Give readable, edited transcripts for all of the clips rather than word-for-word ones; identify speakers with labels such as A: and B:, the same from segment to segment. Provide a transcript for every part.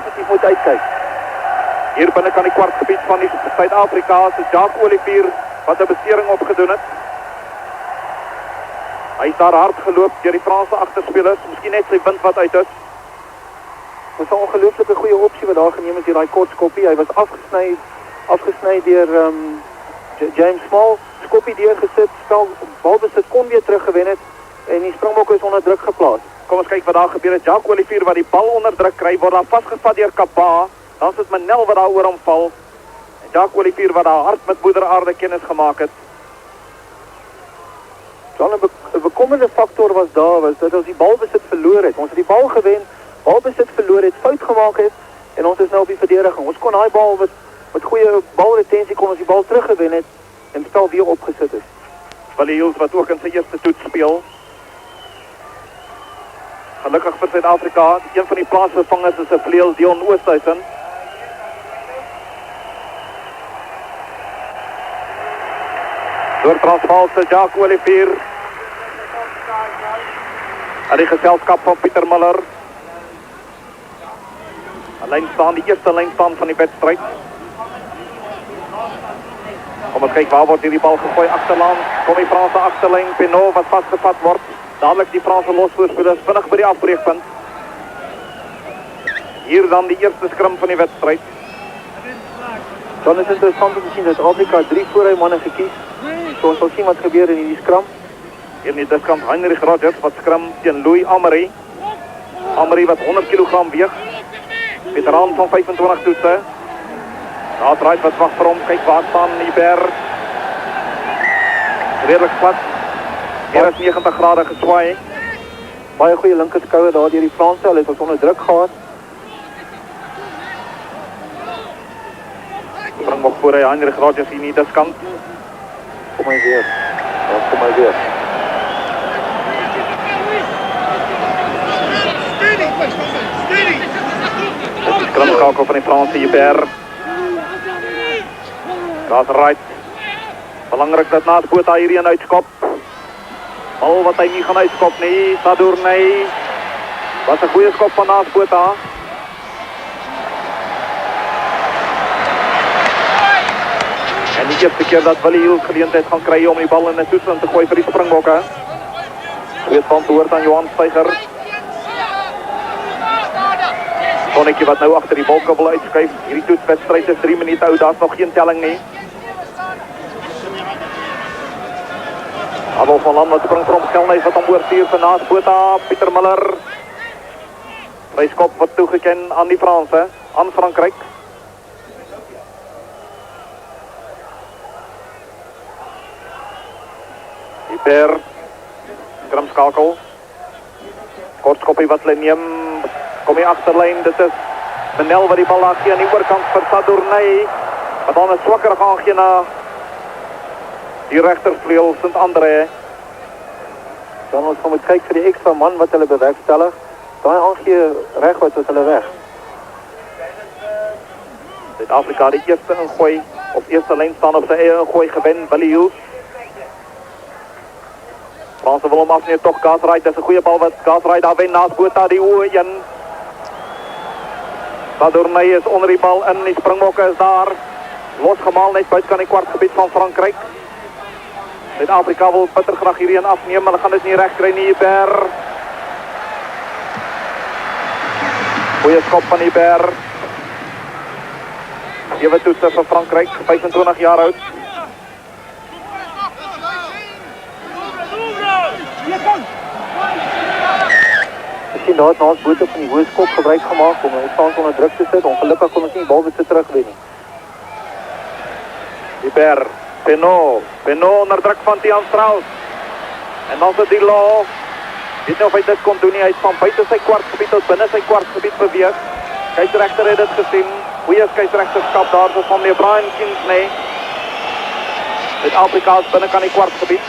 A: definitief moet uitkyk.
B: Hier binne kan die kwartgebied van die Suid-Afrika se Jacques Olivier wat 'n besering opgedoen het. Hy is daar hard geloop deur die Franse agterspelers, miskien net sy wind wat uit is.
A: Dit is 'n ongelooflike goeie opsie wat daar geneem is deur daai kort skoppie. Hy was afgesny deur James Small, skoppie deurgesit, balbesit kon weer teruggewen het en die Springbokke is onder druk geplaas.
B: Kom ons kyk wat daar gebeur het. Jacques Olivier wat die bal onder druk kry, word daar vasgevat deur Kapa. Dan is dit Manel wat daar oor hom val. En Jacques Olivier wat daar hard met moeder aarde kennis gemaak het.
A: Dan 'n bekommerde faktor was dat ons die balbesit verloor het. Ons het die bal gewen, balbesit verloor het, fout gemaak het en ons is nou op die verdediging. Ons kon daai bal met goeie balretensie kon ons die bal teruggewen het en die spel weer opgesit is.
B: Lyon wat ook in sy eerste toets speel. Gelukkig vir Suid-Afrika, een van die plaasvervangers is 'n vleuel Dion Oosthuizen. Door Transvaal se Jacques Olivier. En die geselskap van Pieter Muller. Alleen staan die eerste lyn staan van die wedstryd. Kom ons kyk waar word hierdie bal gegooi agterland. Kom die Franse agterlyn, Pinot wat vasgevat word. Dadelijk die Franse losvoorspelers vinnig by die afbreekpunt. Hier dan die eerste skrim van die wedstrijd.
A: Dan is het interessant om te zien dat Afrika 3 voorrijmannen gekies. So ons sal sien wat gebeur in die skram.
B: Hier in die diskant Heinrich Rogers wat skrim teen Louis Amery. Amery wat 100 kg weeg. Veteraan van 25 toetse. Daar draait wat wacht vir hom. Kyk waar staan Hubert. Redelijk plat. Meer as 90 grade geswaai.
A: Baie goeie linkerskouer daar deur die Franse. Hulle het ons onder druk gehad.
B: Bring nog voor hy Heinrich Rogers hier in die diskant.
A: Kom hy weer. Ja, kom hy weer.
B: Dit is skrimskakel van die Franse Hubert. Daar right. Belangrik dat naast Botha hierheen uitskop. Bal wat hy nie gaan uitskop nie. Sadournay. Was 'n goeie skop van naast Botha. En die eerste keer dat Willie Hill geleentheid gaan kry om die bal in 'n toetsen te gooi vir die Springbokke. Sweetband behoort aan Johan Steiger. Sonnetjie wat nou agter die balkabbel uitskuif. Hierdie toetswedstryd is 3 minute oud, daar's nog geen telling nie. Adolf van Land wat spring vir hom, Gelnys wat hom oorstuur vir naast Botha, Pieter Muller. Vryskop wat toegeken aan die Franse, aan Frankryk. Hubert, skrimskakel. Kortskoppie wat hulle neem, kom hier agterlyn, dit is Manel wat die bal laat gee aan die oorkant vir Sadournay, wat dan 'n swakker gaan gee na die regtervleuel St. André.
A: Dan ons moet kyk vir die ekstra man wat hulle bewerkstellig. Daai aangee reg wat is hulle weg.
B: Suid-Afrika die eerste ingooi, op eerste lyn staan op sy eie ingooi gewen, Willie Hill. Franse wil hom afneem, toch Gasrijd, dit is 'n goeie bal wat Gasrijd daar wen naast Botha die oë in. Sadournay is onder die bal in, die Springbokke is daar. Losgemaal net buitekant die kwartgebied van Frankryk. Suid-Afrika wil bitter graag hierheen afneem, maar hulle gaan dit nie reg kry nie, Hubert. Goeie skop van Hubert. 7 toetse vir Frankryk, 25 jaar oud.
A: Miskien daar het naast Botha van die hoë skop gebruik gemaak om ons kans onder druk te sit. Ongelukkig kon ons nie die bal weer terugwen nie.
B: Hubert, Pinot onder druk van Tian Strauss. En dan sit die Law. Weet nie of hy dit kon doen nie, hy het van buite sy kwartgebied tot binne sy kwartgebied beweeg. Skeieregter het dit gesien. Goeie skeieregterskap daar so van meneer Brian Kingsney. Suid-Afrika is binnekant die kwartgebied.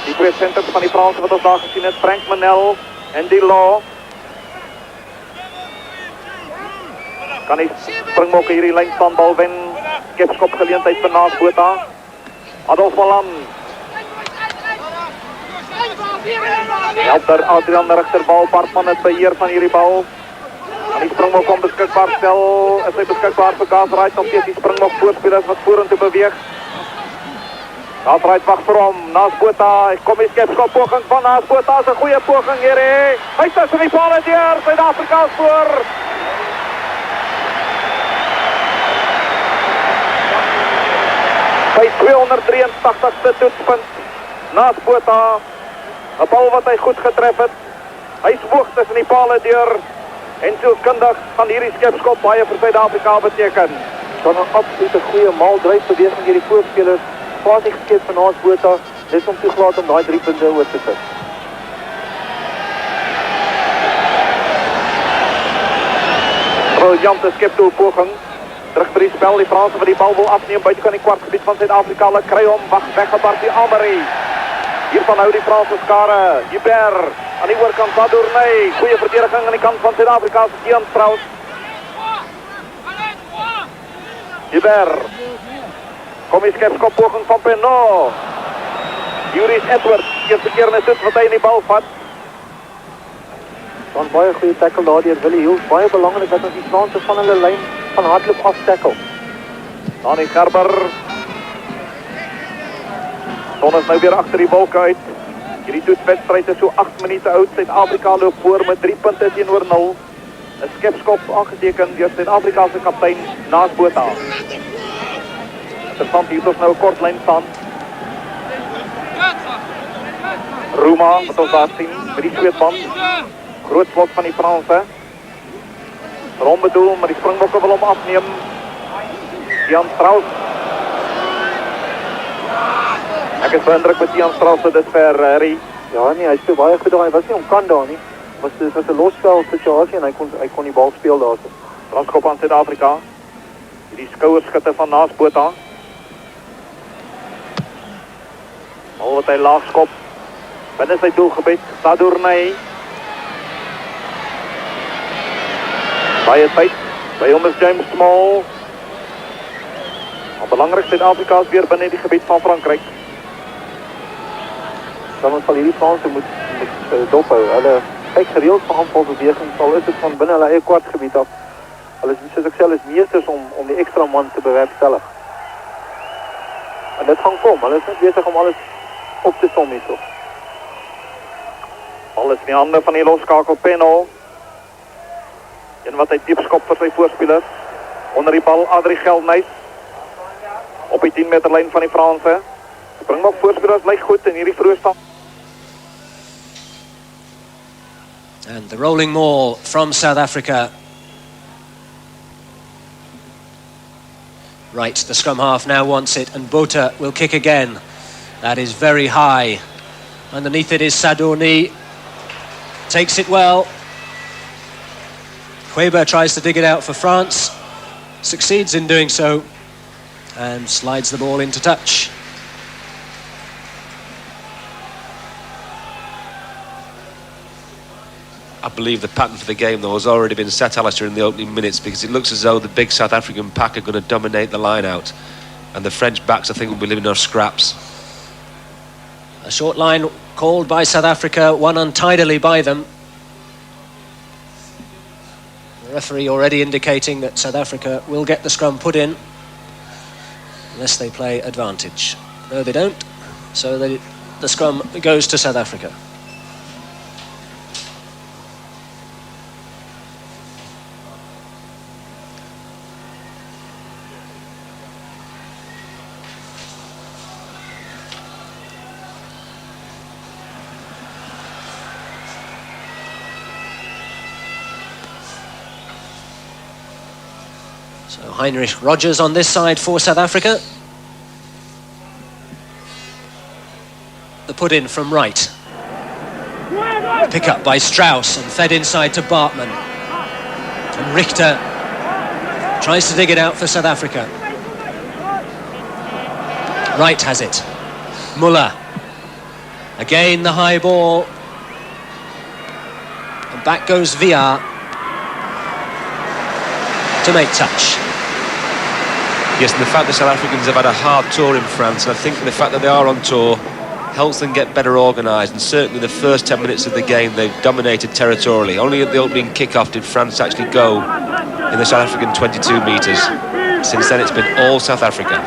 B: Die twee centers van die Franse wat ons daar gesien het, Frank Manel en die Law. Kan die Springbokke hierdie lynstandbal wen. Kepskop geleentheid vir naast Botha. Adolf van Land. Help daar Adrian Rigterbal, Bartman het beheer van hierdie bal. En die springbok om beskikbaar stel, is hy beskikbaar vir Gasright, nog steeds die springbok voorspelers wat vorentoe beweeg. Gasright wag vir hom, naas Botha, kom die skepskop poging van naas Botha, is 'n goeie poging hier hè. Hy tussen die palle deur, Suid-Afrika voor. By 283ste toetspunt, naas Botha, 'n bal wat hy goed getref het. Hy is hoog tussen die palle deur. En sielkundig gaan hierdie skepskop baie vir Suid-Afrika beteken.
A: Dan 'n absolute goeie maaldryfbeweging deur die voorspelers. Fasie geskep van naas Botha, dis om toegelaat om daai 3 punte oor te sit.
B: Briljante skeptoepoging. Terug by die spel, die Franse wat die bal wil afneem buitekant die kwartgebied van Suid-Afrika. Hulle kry hom, weggebark die Amari. Hiervan hou die Franse skare, Hubert. Aan die oorkant Sadournay, goeie verdediging aan die kant van Suid-Afrika se Ian Strauss. Hubert. Kom die skepskop poging van Penot. Juris Edwards, eerste keer in 'n toets wat hy in die bal vat.
A: Dan baie goeie tackle daar deur Willie Hill. Baie belangrik dat ons die Franse van hulle lyn van hardloop af tackle.
B: Dan die Gerber. Son is nou weer agter die wolke uit. Hierdie toetswedstryd is so 8 minute oud. Suid-Afrika loop voor met 3 punte teenoor 0. 'n Skepskop aangeteken deur Suid-Afrika se kaptein naas Botha. Interessant, hier is ons nou 'n kort lyn staan. Ruma, wat ons daar sien, met die sweetband. Groot slot van die Franse. Rom bedoel, maar die springbokke wil hom afneem. Ian Strauss. Ek is beïndruk met Ian Strauss tot dusver, Harry.
A: Ja nee, hy speel baie goed daar. Hy was nie omkant daar nie. Dit was 'n losspel situasie en hy kon die bal speel daarso.
B: Transkop aan Suid-Afrika. Hierdie skouerskutte van naas Botha. Al wat hy laag skop. Binne sy doelgebied, Sadournay. Baie tyd. By hom is James Small. Maar belangrik, Suid-Afrika is weer binne die gebied van Frankryk.
A: Dan ons sal hierdie Franse moet dophou. Hulle kyk gereeld van aanvalbeweging, al is dit van binne hulle eie kwartgebied af. Hulle is, soos ek sê, is meesters om die ekstra man te bewerkstellig. En dit gaan kom. Hulle is net besig om alles op te som hierso.
B: Bal is in die hande van die loskakel Penot. En wat hy diep skop vir sy voorspelers. Onder die bal Adrie Geldnys. Op die 10 meter lyn van die Franse. Springbok voorspelers lyk goed in hierdie vroeë stand.
C: And the rolling maul from South Africa. Right, the scrum half now wants it, and Botha will kick again. That is very high. Underneath it is Sadournay. Takes it well. Weber tries to dig it out for France. Succeeds in doing so. And slides the ball into touch.
D: I believe the pattern for the game, though, has already been set, Alistair, in the opening minutes, because it looks as though the big South African pack are going to dominate the line out, and the French backs, I think, will be living off scraps.
C: A short line called by South Africa, won untidily by them. The referee already indicating that South Africa will get the scrum put in unless they play advantage. No, they don't, so the scrum goes to South Africa. So Heinrich Rogers on this side for South Africa. The put in from right. Pick up by Strauss and fed inside to Bartman. And Richter tries to dig it out for South Africa. Wright has it. Muller. Again the high ball. And back goes Villar to make touch.
D: Yes, and the fact that South Africans have had a hard tour in France, and I think the fact that they are on tour helps them get better organised, and certainly the first 10 minutes of the game they've dominated territorially. Only at the opening kick-off did France actually go in the South African 22 metres. Since then it's been all South Africa.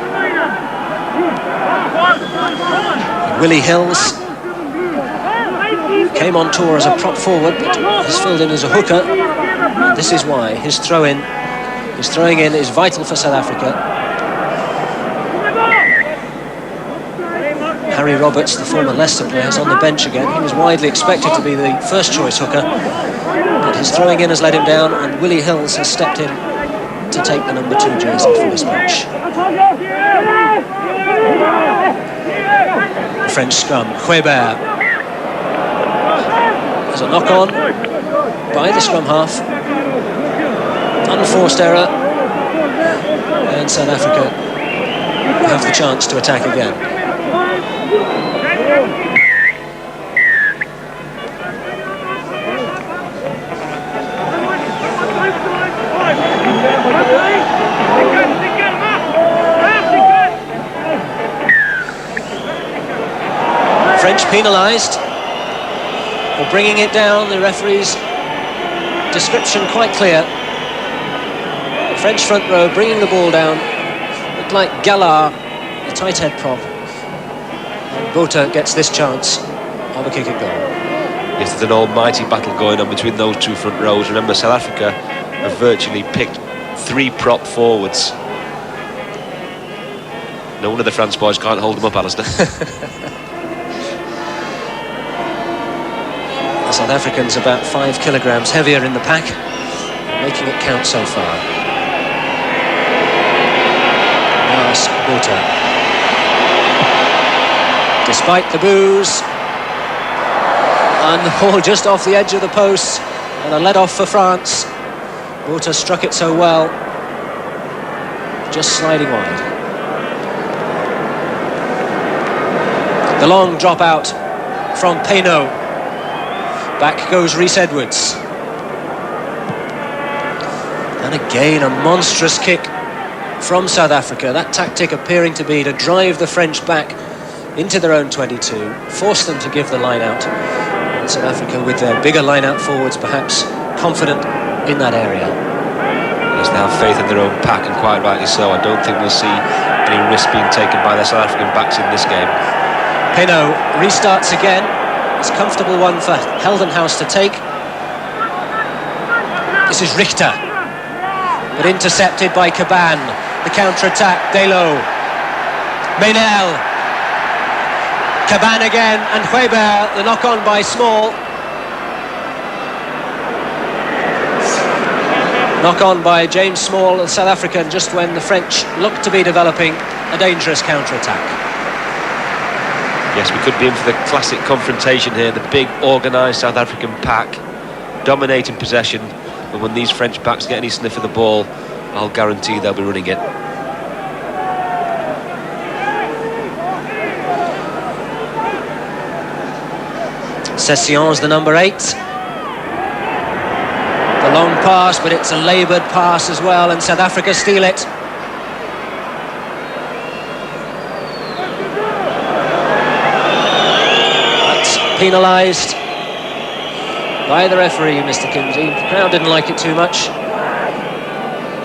C: Willie Hills came on tour as a prop forward, but has filled in as a hooker. And this is why his throwing in is vital for South Africa. Harry Roberts, the former Leicester player, is on the bench again. He was widely expected to be the first choice hooker, but his throwing in has let him down, and Willie Hills has stepped in to take the number 2 jersey for this match. The French scrum. Huebert. There's a knock-on by the scrum half. Unforced error. And South Africa have the chance to attack again. French penalised for bringing it down. The referee's description quite clear. The French front row bringing the ball down. Looked like Gallard, the tight head prop. And Botha gets this chance of a kick at goal.
D: Yes, there's an almighty battle going on between those two front rows. Remember, South Africa have virtually picked 3 prop forwards. No wonder the France boys can't hold them up, Alistair.
C: The South Africans about 5 kilograms heavier in the pack, making it count so far. Now it's Botha. Despite the boos, and the ball just off the edge of the post, and a let-off for France. Botha struck it so well, just sliding wide. The long drop out from Payno. Back goes Rhys Edwards. And again a monstrous kick from South Africa. That tactic appearing to be to drive the French back into their own 22, force them to give the line out. And South Africa, with their bigger line out forwards, perhaps confident in that area.
D: Yes, they have faith in their own pack, and quite rightly so. I don't think we'll see any risk being taken by the South African backs in this game.
C: Payno restarts again. It's a comfortable one for Heldenhaus to take. This is Richter, but intercepted by Caban. The counter-attack, Delo. Meynel. Caban again, and Huebert, the knock-on by Small. Knock-on by James Small, the South African, just when the French look to be developing a dangerous counter-attack.
D: Yes, we could be in for the classic confrontation here. The big, organised South African pack, dominating possession. But when these French backs get any sniff of the ball, I'll guarantee they'll be running it.
C: Session's the number 8. The long pass, but it's a laboured pass as well, and South Africa steal it. Penalised by the referee, Mr. Kinsey. The crowd didn't like it too much.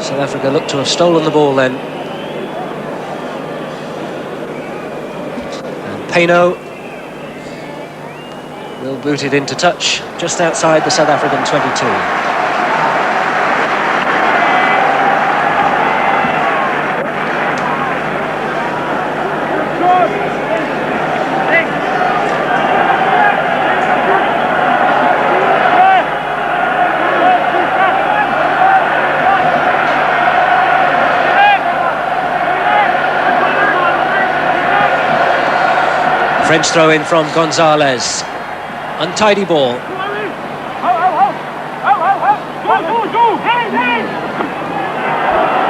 C: South Africa looked to have stolen the ball then. And Payno will boot it into touch just outside the South African 22. French throw in from Gonzalez. Untidy ball.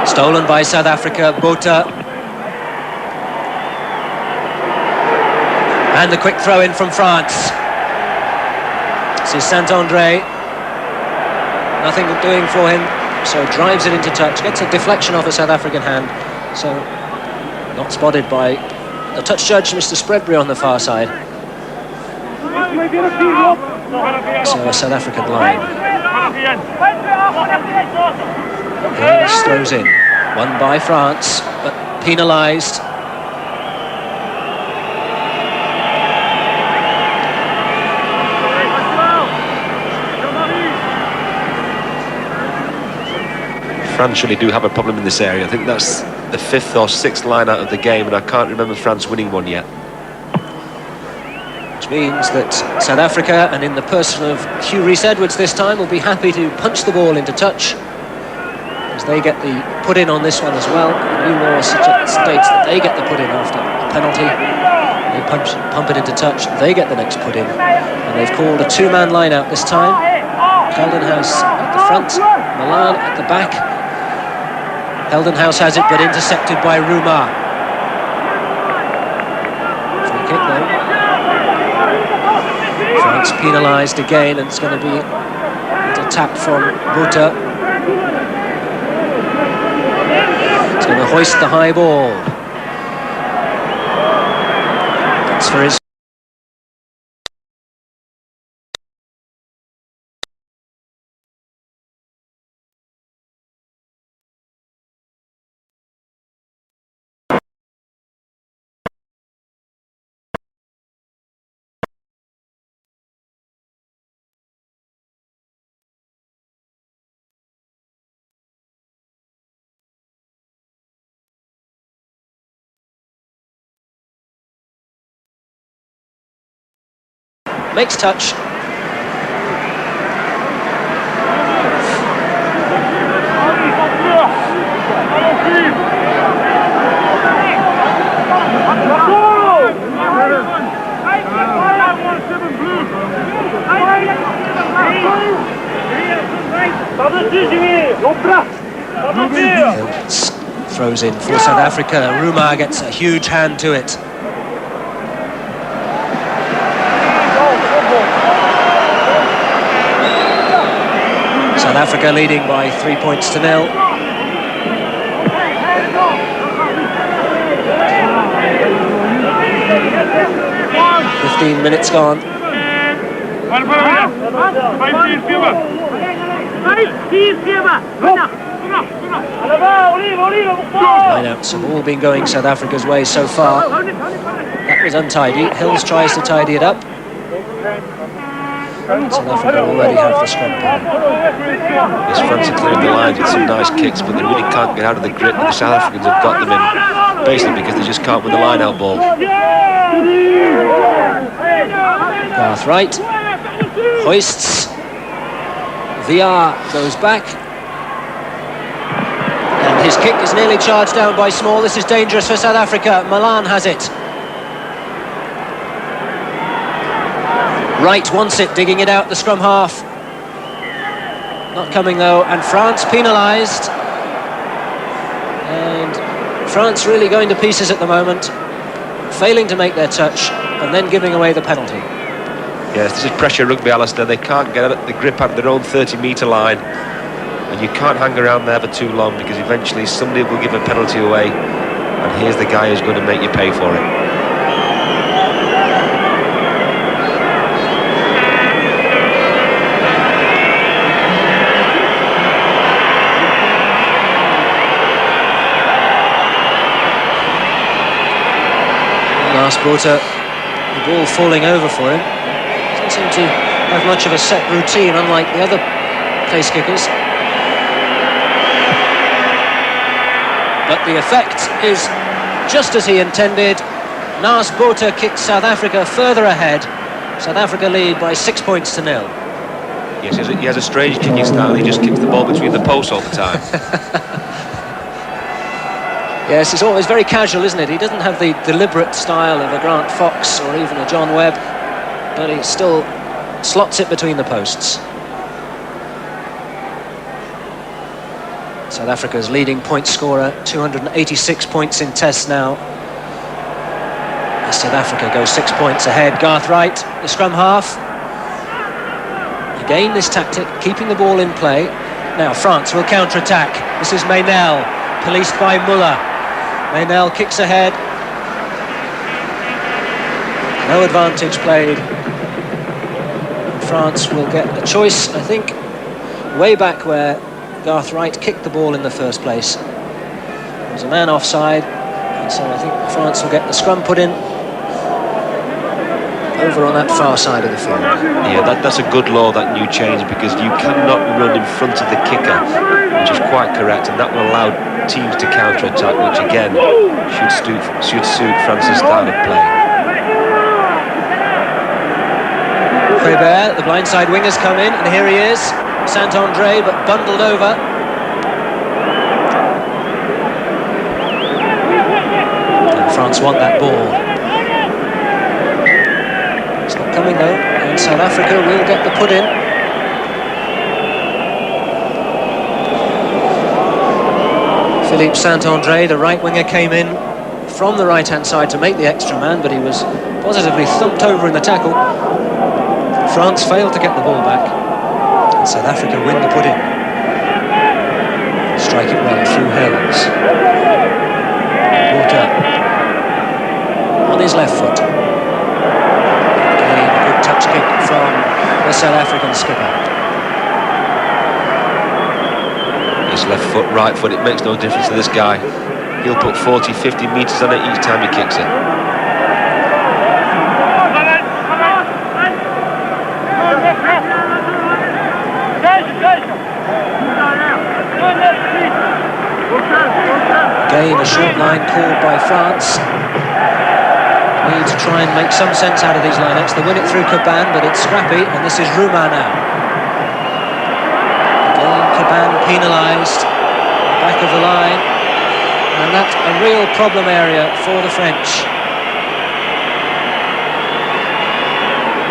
C: Stolen by South Africa, Botha. And the quick throw in from France. This is Saint-André. Nothing doing for him, so drives it into touch. Gets a deflection off a South African hand, so not spotted by the touch judge, Mr. Spreadbury, on the far side. So a South African line. Hayes throws in. Won by France, but penalised.
D: France really do have a problem in this area. I think that's the 5th or 6th line out of the game, and I can't remember France winning one yet.
C: Which means that South Africa, and in the person of Hugh Rees-Edwards this time, will be happy to punch the ball into touch, as they get the put-in on this one as well. The new law states that they get the put-in after a penalty. They pump it into touch, they get the next put-in. And they've called a two-man line-out this time. Heldenhouse at the front, Milan at the back. Heldenhouse has it, but intercepted by Rouma. Free kick though. France penalised again, and it's going to be a tap from Botha. He's going to hoist the high ball. That's for his... Makes touch. Throws in for South Africa. Rouma gets a huge hand to it. South Africa leading by 3 points to 0. "15 minutes gone. Lineouts have all been going South Africa's way so far. That was untidy. Hills tries to tidy it up. South Africa already have the scrum point.
D: Yes, France are clearing the lines with some nice kicks, but they really can't get out of the grip, and the South Africans have got them in, basically because they just can't win the line-out ball.
C: Garth Wright hoists. VR goes back. And his kick is nearly charged down by Small. This is dangerous for South Africa. Milan has it. Wright wants it, digging it out the scrum half. Not coming though, and France penalised. And France really going to pieces at the moment, failing to make their touch and then giving away the penalty.
D: Yes, this is pressure rugby, Alistair. They can't get the grip out of their own 30-metre line, and you can't hang around there for too long, because eventually somebody will give a penalty away, and here's the guy who's going to make you pay for it.
C: Last Botha, the ball falling over for him. Doesn't seem to have much of a set routine, unlike the other place kickers. But the effect is just as he intended. Lars Botha kicks South Africa further ahead. South Africa lead by 6 points to 0.
D: Yes, he has a strange kicking style. He just kicks the ball between the posts all the time.
C: Yes, it's always very casual, isn't it? He doesn't have the deliberate style of a Grant Fox or even a John Webb, but he still slots it between the posts. South Africa's leading point scorer, 286 points in tests now. As South Africa goes 6 points ahead. Garth Wright, the scrum half. Again, this tactic, keeping the ball in play. Now France will counter-attack. This is Meynell, policed by Muller. Meynell kicks ahead. No advantage played. France will get a choice, I think, way back where Garth Wright kicked the ball in the first place. There was a man offside, and so I think France will get the scrum put in over on that far side of the field.
D: Yeah, that's a good law, that new change, because you cannot run in front of the kicker, which is quite correct, and that will allow teams to counter-attack, which again should suit France's style of play.
C: Quebert, the blindside wingers come in, and here he is, Saint-André, but bundled over. And France want that ball. It's not coming though, and South Africa will get the put in. Philippe Saint-André, the right winger, came in from the right-hand side to make the extra man, but he was positively thumped over in the tackle. France failed to get the ball back, and South Africa win the put in. Strike it well through Hills. Water on his left foot. Again, a good touch kick from the South African skipper.
D: His left foot, right foot, it makes no difference to this guy. He'll put 40, 50 metres on it each time he kicks it.
C: Again, a short line called by France. Need to try and make some sense out of these lineups. They win it through Caban, but it's scrappy, and this is Roumain now. Again, Caban penalised, back of the line, and that's a real problem area for the French.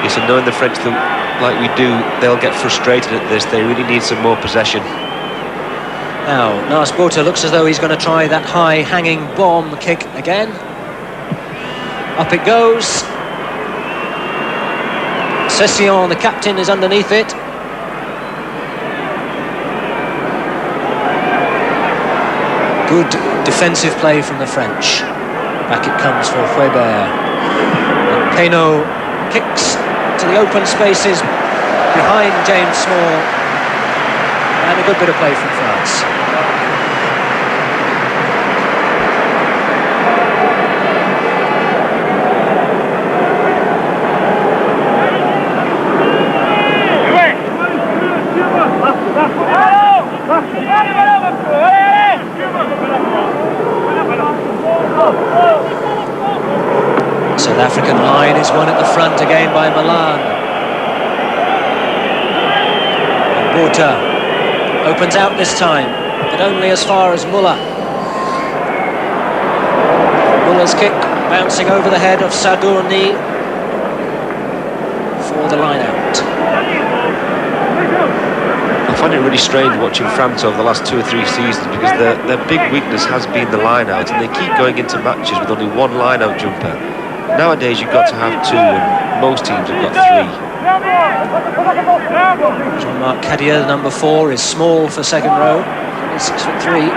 D: Yes, and knowing the French like we do, they'll get frustrated at this. They really need some more possession.
C: Now, Nas Botha looks as though he's going to try that high hanging bomb kick again. Up it goes. Session, the captain, is underneath it. Good defensive play from the French. Back it comes for Quebert. And Penaud kicks to the open spaces behind James Small. And a good bit of play from France. South African line is won at the front again by Milan. And Botha opens out this time, but only as far as Muller. Muller's kick bouncing over the head of Sadourny for the line out.
D: I find it really strange watching France over the last 2 or 3 seasons, because their big weakness has been the line out, and they keep going into matches with only one line out jumper. Nowadays you've got to have 2, and most teams have got 3.
C: Jean-Marc Cadieux, the number 4, is small for second row. He's 6'3",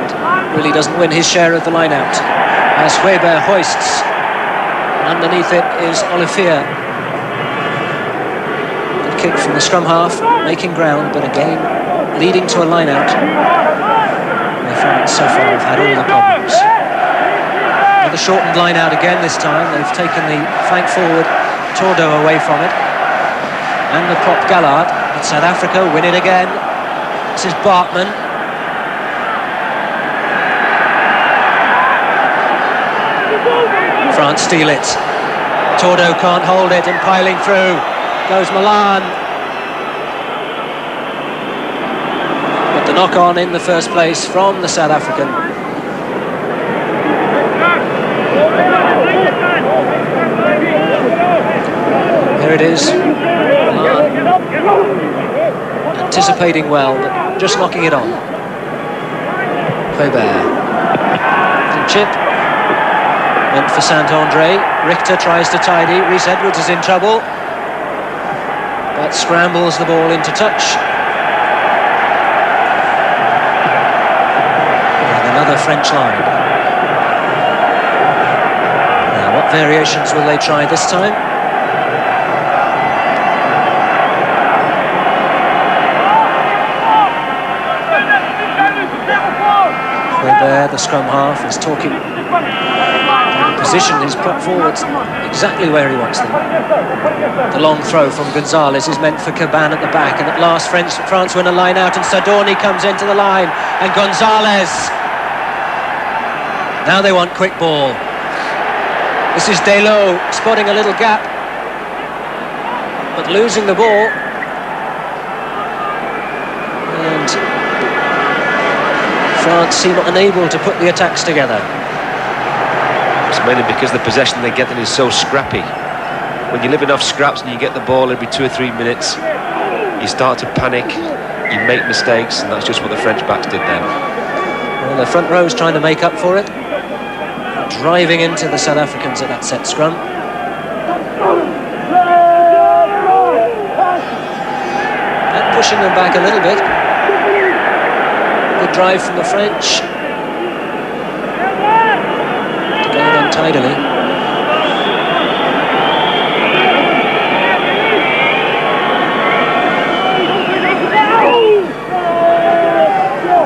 C: and really doesn't win his share of the line out. As Weber hoists, and underneath it is Olivier. Good kick from the scrum half, making ground, but again leading to a line out. Where France so far have had all the problems. The shortened line out again this time. They've taken the flank forward Tordo away from it, and the prop Gallard. But South Africa win it again. This is Bartman. France steal it. Tordo can't hold it, and piling through goes Milan. But the knock on in the first place from the South African. Here it is. Anticipating well, but just knocking it on. Quebert. Little chip. Went for Saint-André. Richter tries to tidy. Rhys Edwards is in trouble, but scrambles the ball into touch. And another French line. Now What variations will they try this time? There, the scrum half is talking the position he's put forwards exactly where he wants them. The long throw from Gonzalez is meant for Caban at the back, and at last France win a line out, and Sadorni comes into the line, and Gonzalez. Now they want quick ball. This is Delot spotting a little gap, but losing the ball. And France seem unable to put the attacks together.
D: It's mainly because the possession they get then is so scrappy. When you're living off scraps and you get the ball every 2 or 3 minutes, you start to panic, you make mistakes, and that's just what the French backs did then.
C: Well, the front row's trying to make up for it, driving into the South Africans at that set scrum. And pushing them back a little bit. Good drive from the French. Going untidily.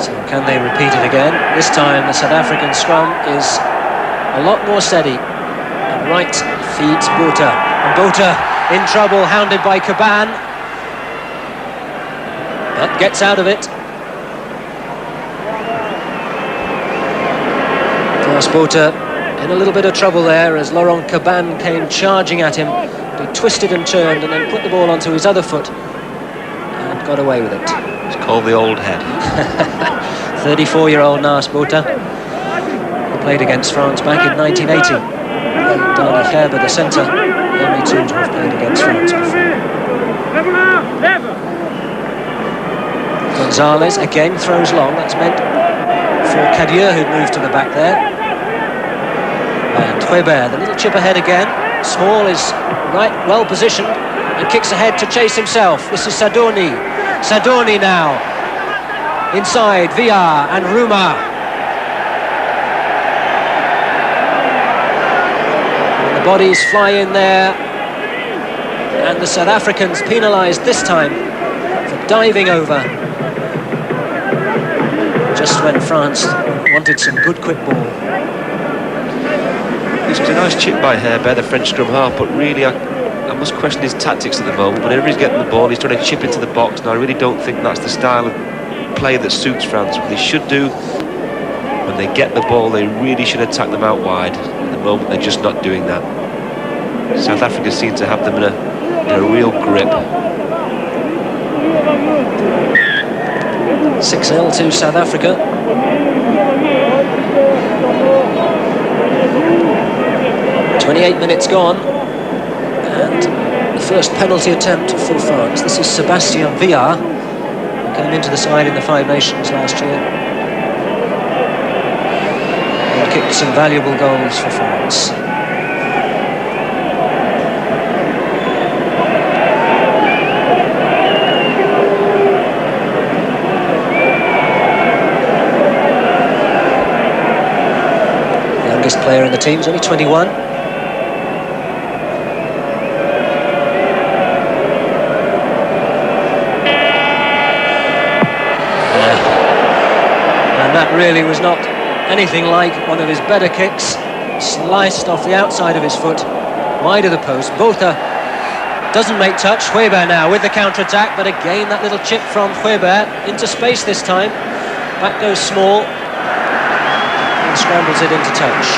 C: So can they repeat it again? This time the South African scrum is a lot more steady. And right feeds Botha. And Botha in trouble, hounded by Caban. But gets out of it. Botha in a little bit of trouble there as Laurent Caban came charging at him. He twisted and turned and then put the ball onto his other foot and got away with it.
D: It's called the old head.
C: 34-year-old Naas Botha, who played against France back in 1980. And Dani Gerber, the centre, the only two to have played against France before. Gonzalez again throws long. That's meant for Cadieux, who'd moved to the back there. And Huebert, the little chip ahead again. Small is right, well positioned, and kicks ahead to chase himself. This is Sadorni. Sadorni now. Inside, Villar and Rouma. And the bodies fly in there. And the South Africans penalised this time for diving over. Just when France wanted some good quick ball.
D: It was a nice chip by Herbert, the French scrum half, but really I must question his tactics at the moment. Whenever he's getting the ball, he's trying to chip into the box, and I really don't think that's the style of play that suits France. What they should do, when they get the ball, they really should attack them out wide. At the moment, they're just not doing that. South Africa seem to have them in a real grip.
C: 6-0 to South Africa. 28 minutes gone, and the first penalty attempt for France. This is Sébastien Villar, who came into the side in the Five Nations last year and kicked some valuable goals for France. Youngest player in the team is only 21. Really was not anything like one of his better kicks. Sliced off the outside of his foot, wide of the post. Botha doesn't make touch. Huebert now with the counter-attack, but again that little chip from Huebert into space this time. Back goes Small and scrambles it into touch.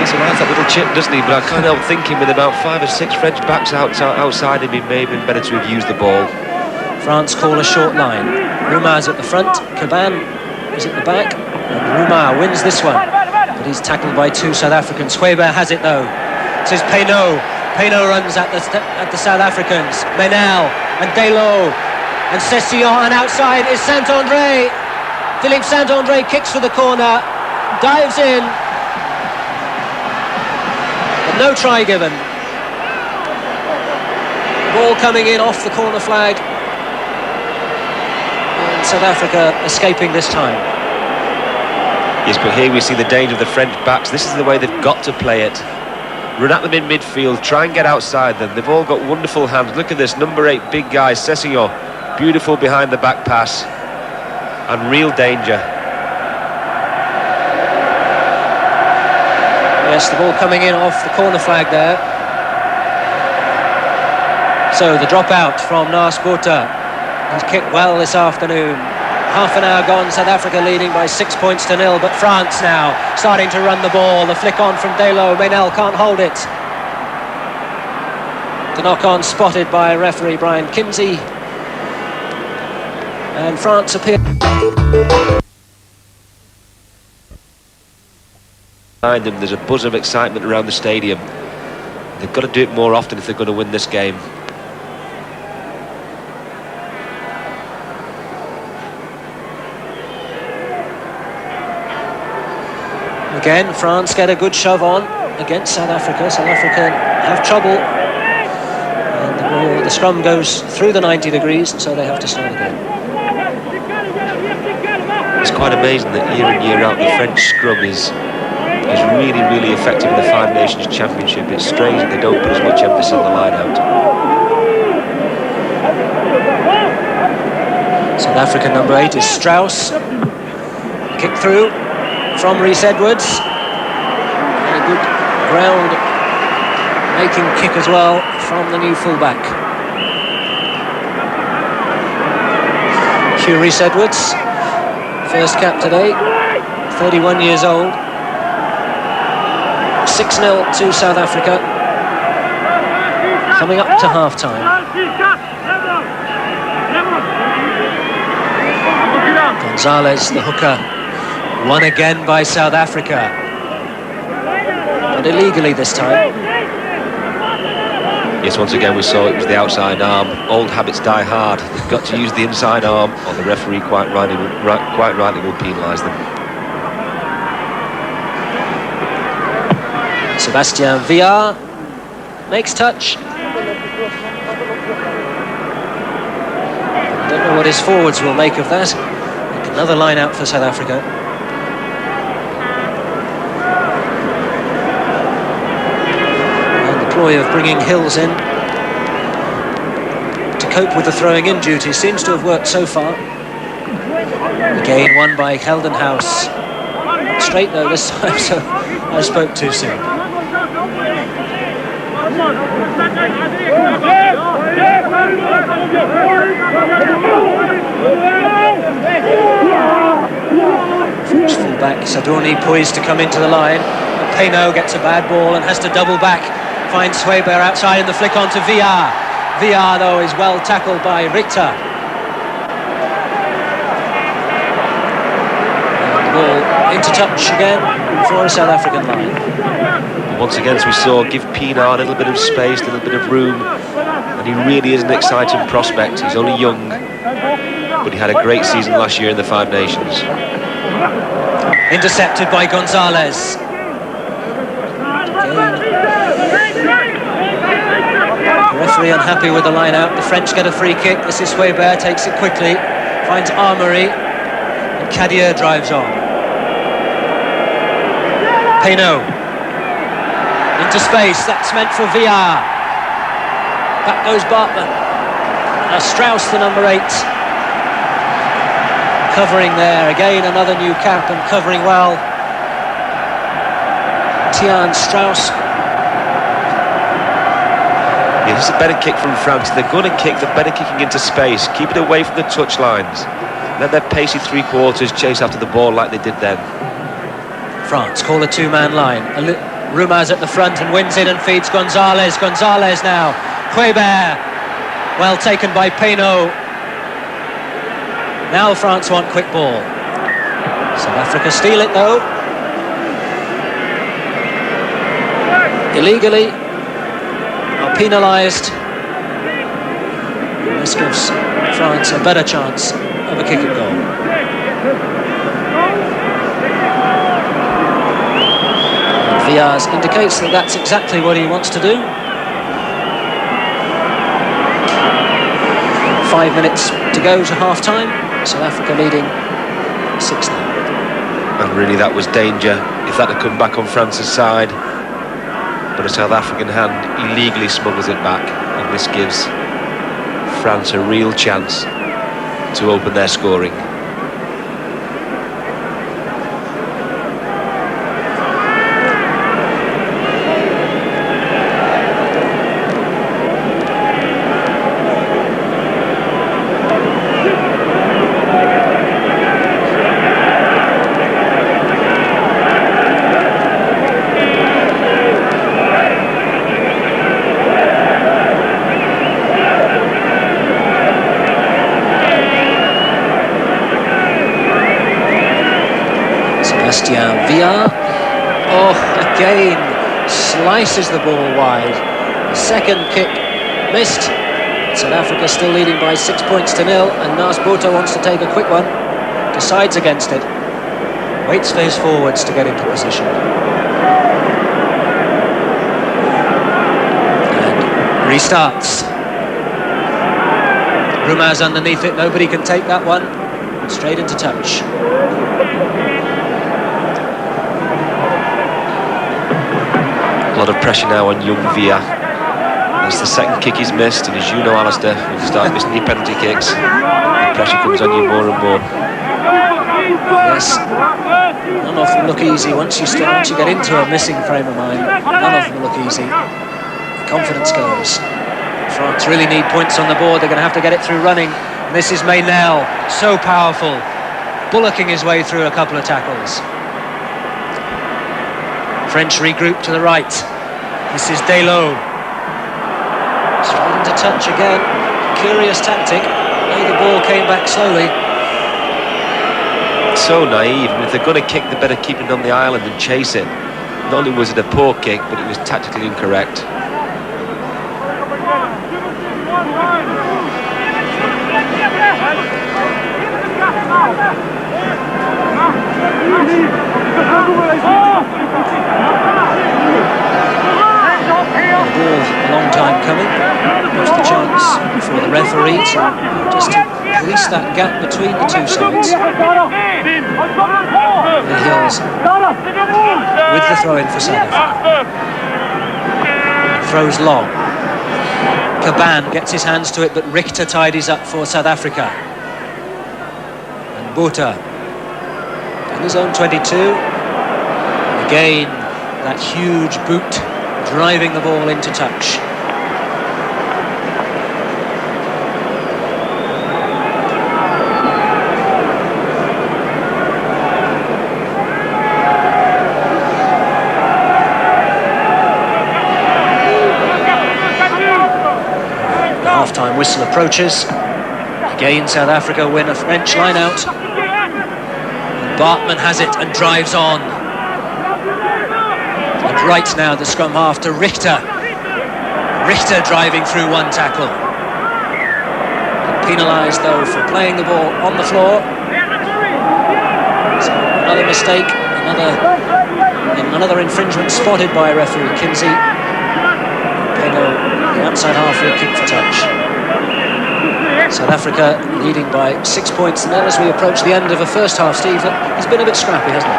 D: He survives that little chip, doesn't he? But I can't help thinking with about 5 or 6 French backs outside him, it may have been better to have used the ball.
C: France call a short line. Rouma's at the front, Caban is at the back, and Rouma wins this one, but he's tackled by 2 South Africans. Huebert has it though. This is Penaud. Penaud runs at the South Africans. Menel and Delot and Sessillon, and outside is Saint-André. Philippe Saint-André kicks for the corner, dives in, but no try given. Ball coming in off the corner flag. South Africa escaping this time.
D: Yes, but here we see the danger of the French backs. This is the way they've got to play it. run at them in midfield, try and get outside them. They've all got wonderful hands. Look at this, number 8, big guy, Sessegnon. Beautiful behind the back pass. And real danger.
C: Yes, the ball coming in off the corner flag there. So the dropout from Nas Botha. He's kicked well this afternoon. Half an hour gone, South Africa leading by 6 points to 0, but France now starting to run the ball. The flick on from Delo, Maynel can't hold it. The knock on spotted by referee Brian Kinsey. And France appear
D: behind them. There's a buzz of excitement around the stadium. They've got to do it more often if they're going to win this game.
C: Again, France get a good shove on against South Africa. South Africa have trouble. And the scrum goes through the 90 degrees, and so they have to start again.
D: It's quite amazing that year in, year out, the French scrum is really, really effective in the Five Nations Championship. It's strange that they don't put as much emphasis on the line out.
C: South African number 8 is Strauss. Kick through from Rhys Edwards. And a good ground making kick as well from the new fullback. Hugh Rhys Edwards, first cap today, 31 years old. 6-0 to South Africa. Coming up to half-time. Gonzalez, the hooker, won again by South Africa, but illegally this time.
D: Yes, once again we saw it was the outside arm. Old habits die hard. They've got to use the inside arm, or the referee quite rightly will penalise them.
C: Sebastien Villard makes touch. Don't know what his forwards will make of that. Another line out for South Africa. And the ploy of bringing Hills in to cope with the throwing in duty seems to have worked so far. Again won by Kelden House. Straight though this time, so I spoke too soon. French fullback Sadorni poised to come into the line. Payno gets a bad ball and has to double back. Finds Sweber outside in the flick on to Villard. Villard though is well tackled by Richter. And the ball into touch again for a South African line.
D: Once again, as we saw, give Pienaar a little bit of space, a little bit of room, and he really is an exciting prospect. He's only young, but he had a great season last year in the Five Nations.
C: Intercepted by Gonzalez. The referee unhappy with the line out. The French get a free kick. This is Sweber, takes it quickly, finds Armory, and Cadieux drives on. Payno into space, that's meant for Villard. Back goes Bartman. Now Strauss, the number 8, covering there. Again another new cap and covering well. Tian Strauss.
D: Yeah, this is a better kick from France. They're going to kick, they're better kicking into space. Keep it away from the touch lines. Let their pacey three-quarters chase after the ball like they did then.
C: France call a two-man line. Rumaz at the front and wins it and feeds Gonzalez. Gonzalez now. Huebert. Well taken by Payno. Now France want quick ball. South Africa steal it though. Illegally. Are penalised. This gives France a better chance of a kick at goal. Villars indicates that that's exactly what he wants to do. 5 minutes to go to half-time. South Africa leading 6-0.
D: And really that was danger. If that had come back on France's side, but a South African hand illegally smuggles it back, and this gives France a real chance to open their scoring.
C: Again slices the ball wide. The second kick missed. South Africa still leading by 6 points to 0, and Naas Botha wants to take a quick one. Decides against it. Waits for his forwards to get into position. And restarts. Rumaz underneath it, nobody can take that one. Straight into touch.
D: A lot of pressure now on young Via. That's the second kick he's missed, and as you know, Alistair, when you start missing your penalty kicks, the pressure comes on you more and more.
C: Yes, none of them look easy once you get into a missing frame of mind. None of them look easy. Confidence goes. France really need points on the board. They're going to have to get it through running. And this is Maynel, so powerful, bullocking his way through a couple of tackles. French regroup to the right. This is Delo. Straight into touch again. Curious tactic. No, the ball came back slowly.
D: So naive, and if they're going to kick, they better keep it on the island and chase it. Not only was it a poor kick, but it was tactically incorrect.
C: The ball, a long time coming. There's the chance for the referee to just to police that gap between the two sides. The Hills with the throw in for South Africa. Throws long. Caban gets his hands to it, but Richter tidies up for South Africa. And Botha in his own 22. Again, that huge boot driving the ball into touch. The half-time whistle approaches. Again, South Africa win a French line-out. Bartman has it and drives on. And right now the scrum half to Richter. Richter driving through one tackle. Penalised though for playing the ball on the floor. So another mistake, another infringement spotted by referee Kinsey. Peno, the outside half will kick for touch. South Africa leading by 6 points now as we approach the end of the first half. Steve, it's been a bit scrappy, hasn't it?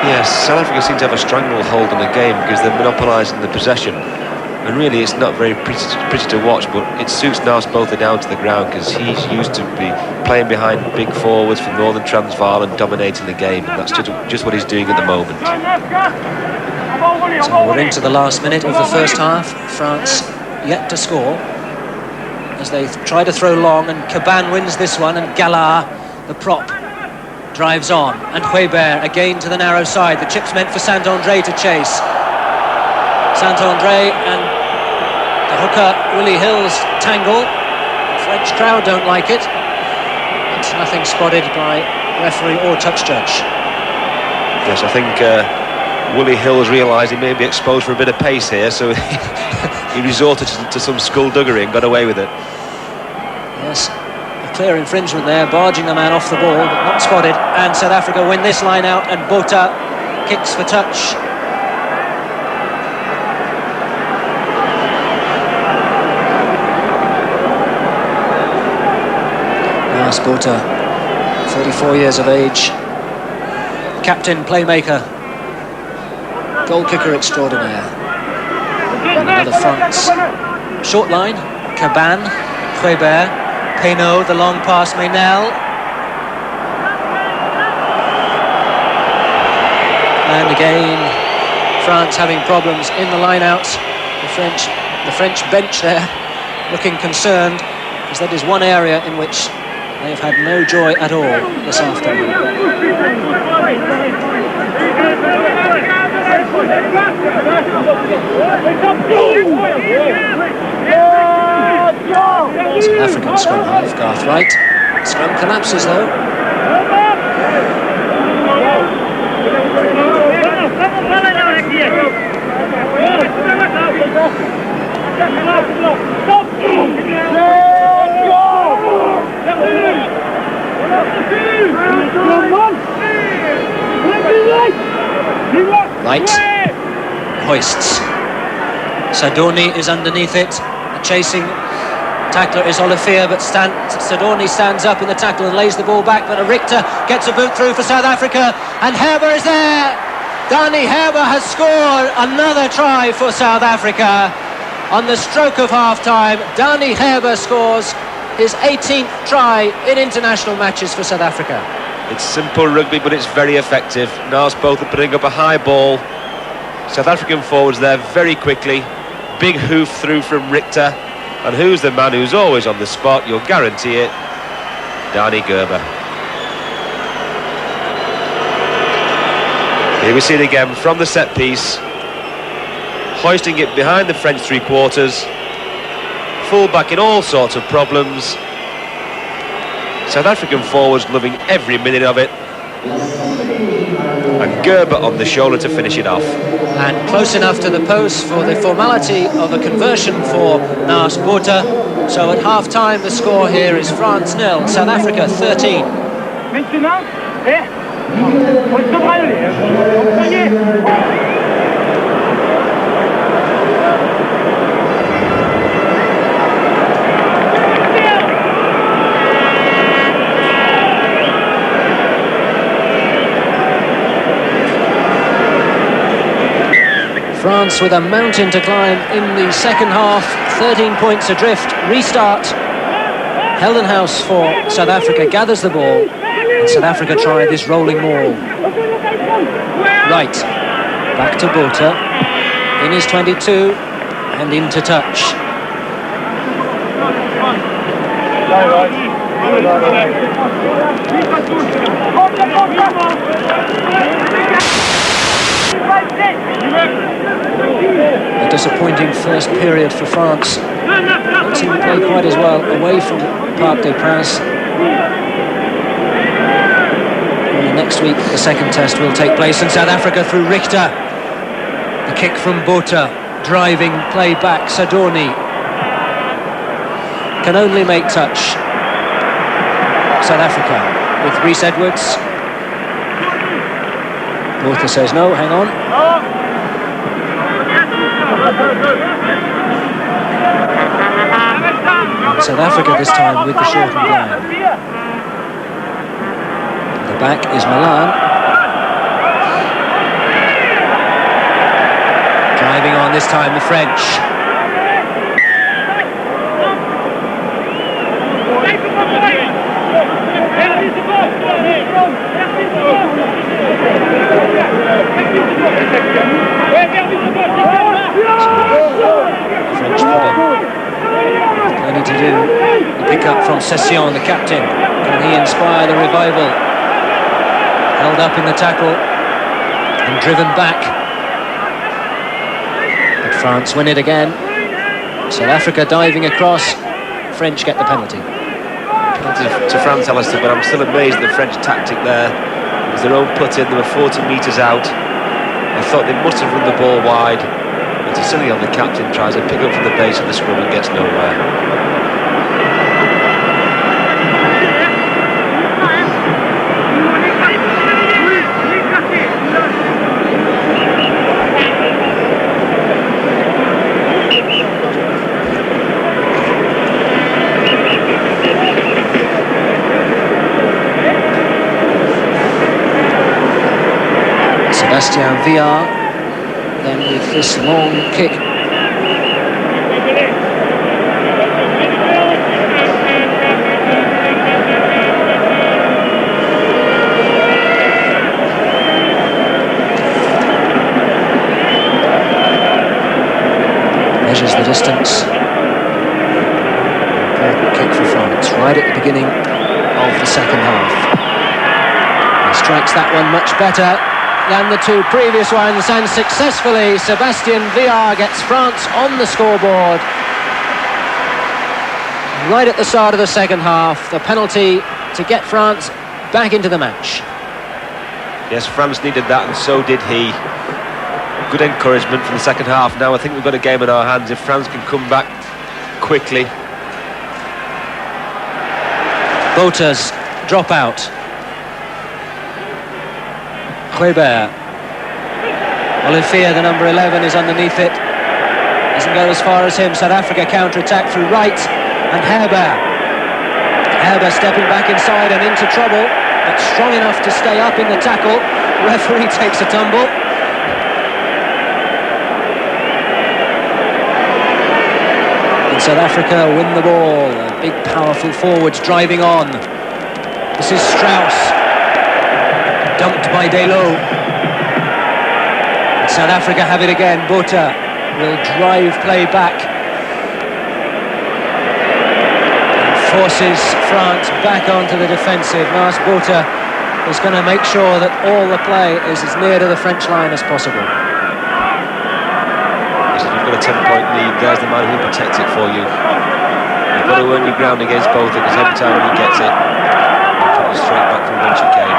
D: Yes, South Africa seem to have a stranglehold on the game because they're monopolising the possession. And really it's not very pretty to watch, but it suits Naas Botha down to the ground because he's used to be playing behind big forwards from Northern Transvaal and dominating the game, and that's just what he's doing at the moment.
C: So we're into the last minute of the first half. France yet to score as they try to throw long, and Caban wins this one, and Gallard, the prop, drives on, and Huebert again to the narrow side. The chip's meant for Saint-André to chase. Saint-André and the hooker Willie Hills tangle. The French crowd don't like it. It's nothing spotted by referee or touch judge.
D: Yes, I think Willie Hills realised he may be exposed for a bit of pace here, so he resorted to some skullduggery and got away with it.
C: Yes, a clear infringement there, barging the man off the ball, but not spotted. And South Africa win this line out, and Botha kicks for touch. Naas Botha, 34 years of age, captain, playmaker, goal kicker extraordinaire. Another France. Short line, Caban, Huebert, Penaud, the long pass, Meynel. And again, France having problems in the line-outs. The French bench there looking concerned, because that is one area in which they have had no joy at all this afternoon. South African scrum half, Garth Wright. Scrum collapses though. Right, hoists. Sadorni is underneath it. The chasing tackler is Olivier, but Sadorni stands up in the tackle and lays the ball back, but Richter gets a boot through for South Africa, and Herber is there. Dani Herber has scored another try for South Africa. On the stroke of half-time, Dani Herber scores his 18th try in international matches for South Africa.
D: It's simple rugby, but it's very effective. Naas both are putting up a high ball. South African forwards there very quickly. Big hoof through from Richter. And who's the man who's always on the spot? You'll guarantee it. Dani Gerber. Here we see it again from the set piece. Hoisting it behind the French three-quarters. Full back in all sorts of problems. South African forwards loving every minute of it. And Gerber on the shoulder to finish it off.
C: And close enough to the post for the formality of a conversion for Naas Botha. So at half-time the score here is France 0, South Africa 13. France with a mountain to climb in the second half, 13 points adrift, restart. Heldenhuis for South Africa gathers the ball, and South Africa try this rolling maul. Right, back to Botha, in his 22, and into touch. A disappointing first period for France. Don't seem to play quite as well away from Parc des Princes. And next week the second test will take place in South Africa through Richter. The kick from Botha, driving play back, Sadorni can only make touch. South Africa with Rhys Edwards. Botha says no, hang on. And South Africa this time with the shortened line. The back is Milan. Driving on this time the French. French plenty to do. The pick up from Session, the captain. Can he inspire the revival? Held up in the tackle and driven back. But France win it again. South Africa diving across. French get the penalty.
D: Penalty to France, Alistair, but I'm still amazed at the French tactic there. It was their own put-in, they were 40 metres out. I thought they must have run the ball wide. But Sicilian, the captain, tries to pick up from the base of the scrum and gets nowhere. Sebastian Villar then with this long kick
C: distance. Important kick for France, right at the beginning of the second half. He strikes that one much better than the two previous ones, and successfully Sébastien Viard gets France on the scoreboard. Right at the start of the second half, the penalty to get France back into the match.
D: Yes, France needed that, and so did he. Good encouragement for the second half. Now I think we've got a game in our hands if France can come back quickly.
C: Bota's drop out. Kleber. Olivier, the number 11, is underneath it. Doesn't go as far as him. South Africa counter-attack through right. And Herber stepping back inside and into trouble, but strong enough to stay up in the tackle. The referee takes a tumble. And South Africa win the ball. Big, powerful forwards driving on. This is Strauss. Dumped by Delo. South Africa have it again. Botha will drive play back. Forces France back onto the defensive. Lars Botha is going to make sure that all the play is as near to the French line as possible.
D: If you've got a 10-point lead, there's the man who protects it for you. You've got to earn your ground against Botha, because every time he gets it, he'll put you straight back from whence you came.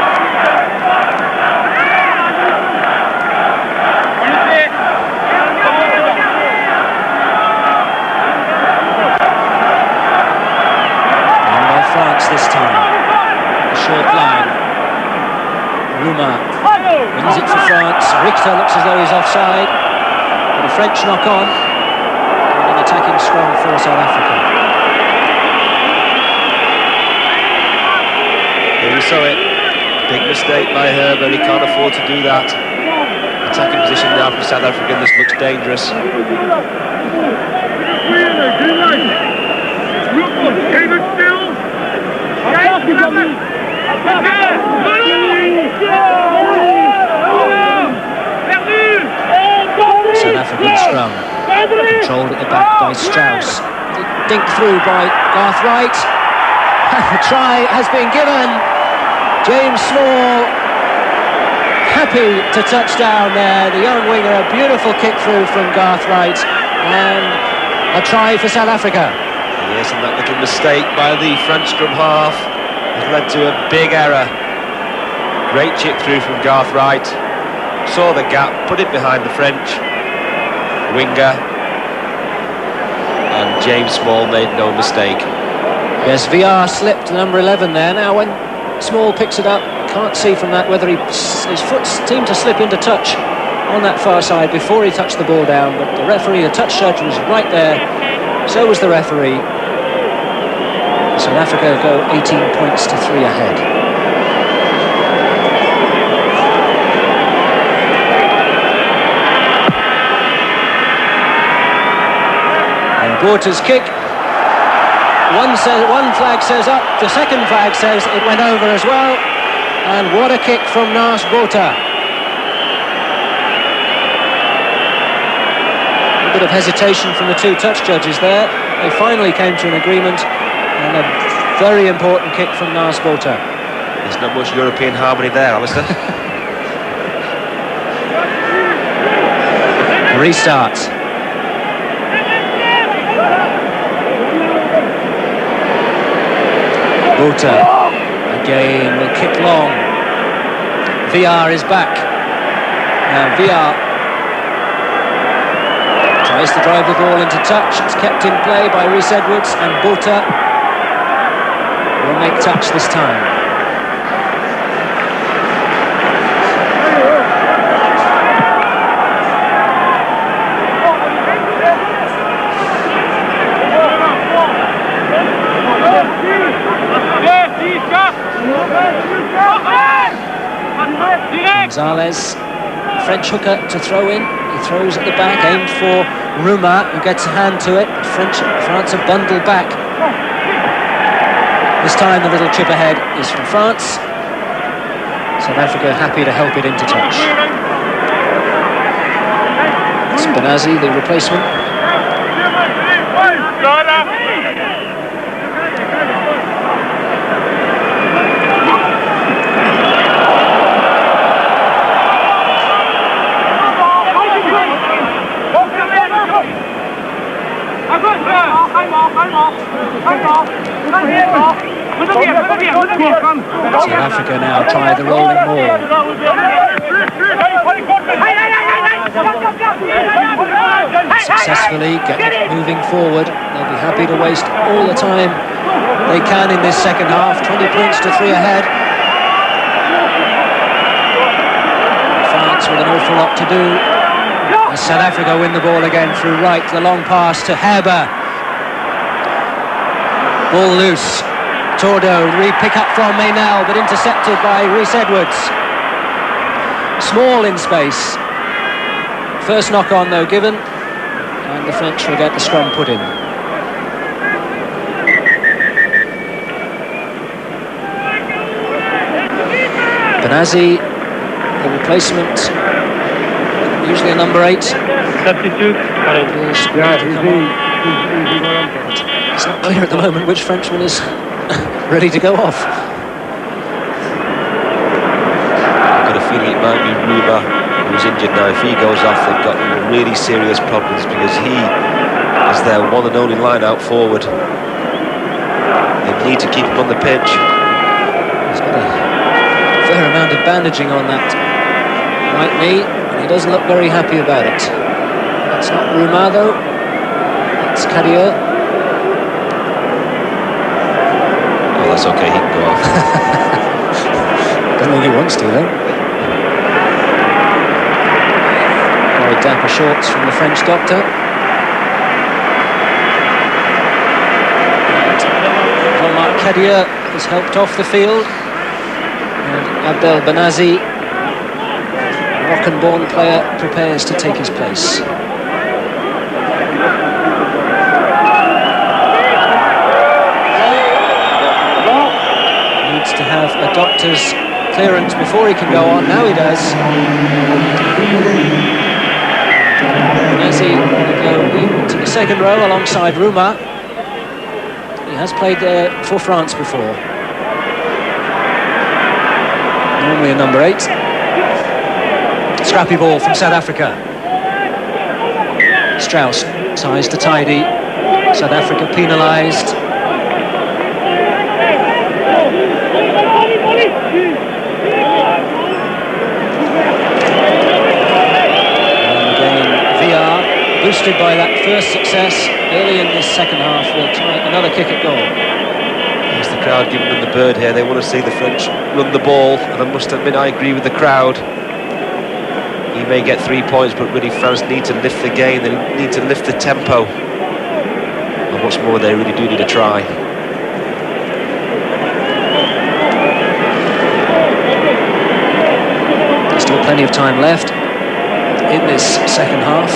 C: This time, a short line. Rouma wins it for France. Richter looks as though he's offside, but a French knock on and an attacking scrum for South Africa.
D: Here we saw it. Big mistake by Herber. He can't afford to do that. Attacking position now from South Africa. This looks dangerous.
C: South African scrum controlled at the back by Strauss. Dink through by Garthwaite. The try has been given. James Small happy to touch down there. The young winger, a beautiful kick through from Garthwaite, and a try for South Africa.
D: Yes, and that little mistake by the French scrum half has led to a big error. Great chip through from Garthwaite. Saw the gap, put it behind the French winger, and James Small made no mistake.
C: Yes, VR slipped number 11 there. Now when Small picks it up, can't see from that whether his foot seemed to slip into touch on that far side before he touched the ball down, but the referee, the touch judge, was right there. So was the referee. South Africa go 18 points to 3 ahead. And Botha's kick. One flag says up, the second flag says it went over as well. And what a kick from Lars Botha. A bit of hesitation from the two touch judges there. They finally came to an agreement, and a very important kick from Lars Botha.
D: There's not much European harmony there, Alistair.
C: Restart. Botha again will kick long. VR is back. Now VR tries to drive the ball into touch. It's kept in play by Rhys Edwards, and Botha will make touch this time. Gonzalez, French hooker to throw in. He throws at the back, aimed for Rouma, who gets a hand to it. France are bundled back. This time the little chip ahead is from France. South Africa happy to help it into touch. It's Benazzi, the replacement. South Africa now try the rolling ball. Successfully get it moving forward. They'll be happy to waste all the time they can in this second half. 20 points to 3 ahead. France with an awful lot to do. As South Africa win the ball again through right. The long pass to Herber. Ball loose. Tordo re-pick up from Maynell, but intercepted by Rhys Edwards. Small in space. First knock on though given, and the French will get the scrum put in. Benazzi, the replacement, usually a number 8.
E: Substitute.
C: It's not clear at the moment which Frenchman is ready to go off.
D: I've got a feeling it might be Ruma, who's injured now. If he goes off, they've got really serious problems, because he is their one and only line out forward. They need to keep him on the pitch.
C: He's got a fair amount of bandaging on that right knee, and he doesn't look very happy about it. That's not Ruma though, that's Cadieux.
D: Oh, that's okay, he can go off.
C: Doesn't think he wants to though. Very dapper shorts from the French doctor. Jean-Marc Cadieux is helped off the field. And Abdel Benazzi, Moroccan-born player, prepares to take his place. Needs to have a doctor's clearance before he can go on. Now he does. Benazzi will go to the second row alongside Ruma. He has played there for France before. Normally a number 8. Scrappy ball from South Africa. Strauss ties to tidy. South Africa penalised. Boosted by that first success early in this second half, we'll try another kick at goal.
D: There's the crowd giving them the bird here. They want to see the French run the ball, and I must admit I agree with the crowd. He may get 3 points, but really France need to lift the game. They need to lift the tempo. And what's more, they really do need a try.
C: There's still plenty of time left in this second half.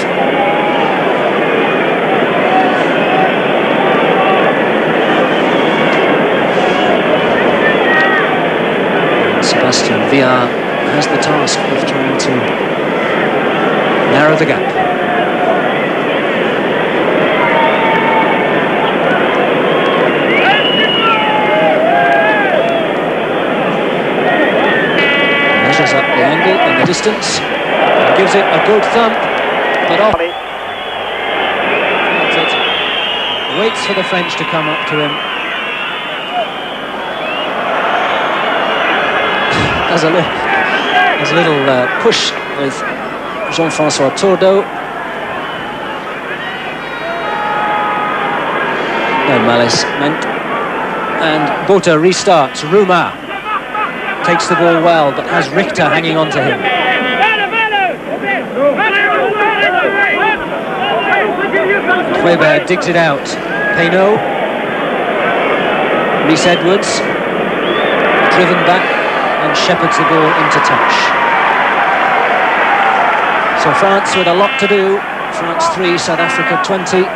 C: Sebastian Villard has the task of trying to narrow the gap. Measures up the angle and the distance, and gives it a good thump, but off. Waits for the French to come up to him. There's a little push with Jean-François Tordo. No malice meant. And Botha restarts. Ruma takes the ball well, but has Richter hanging on to him. Weber digs it out. Payneau. Rhys Edwards. Driven back and shepherds the ball into touch. So France with a lot to do. France 3, South Africa 20.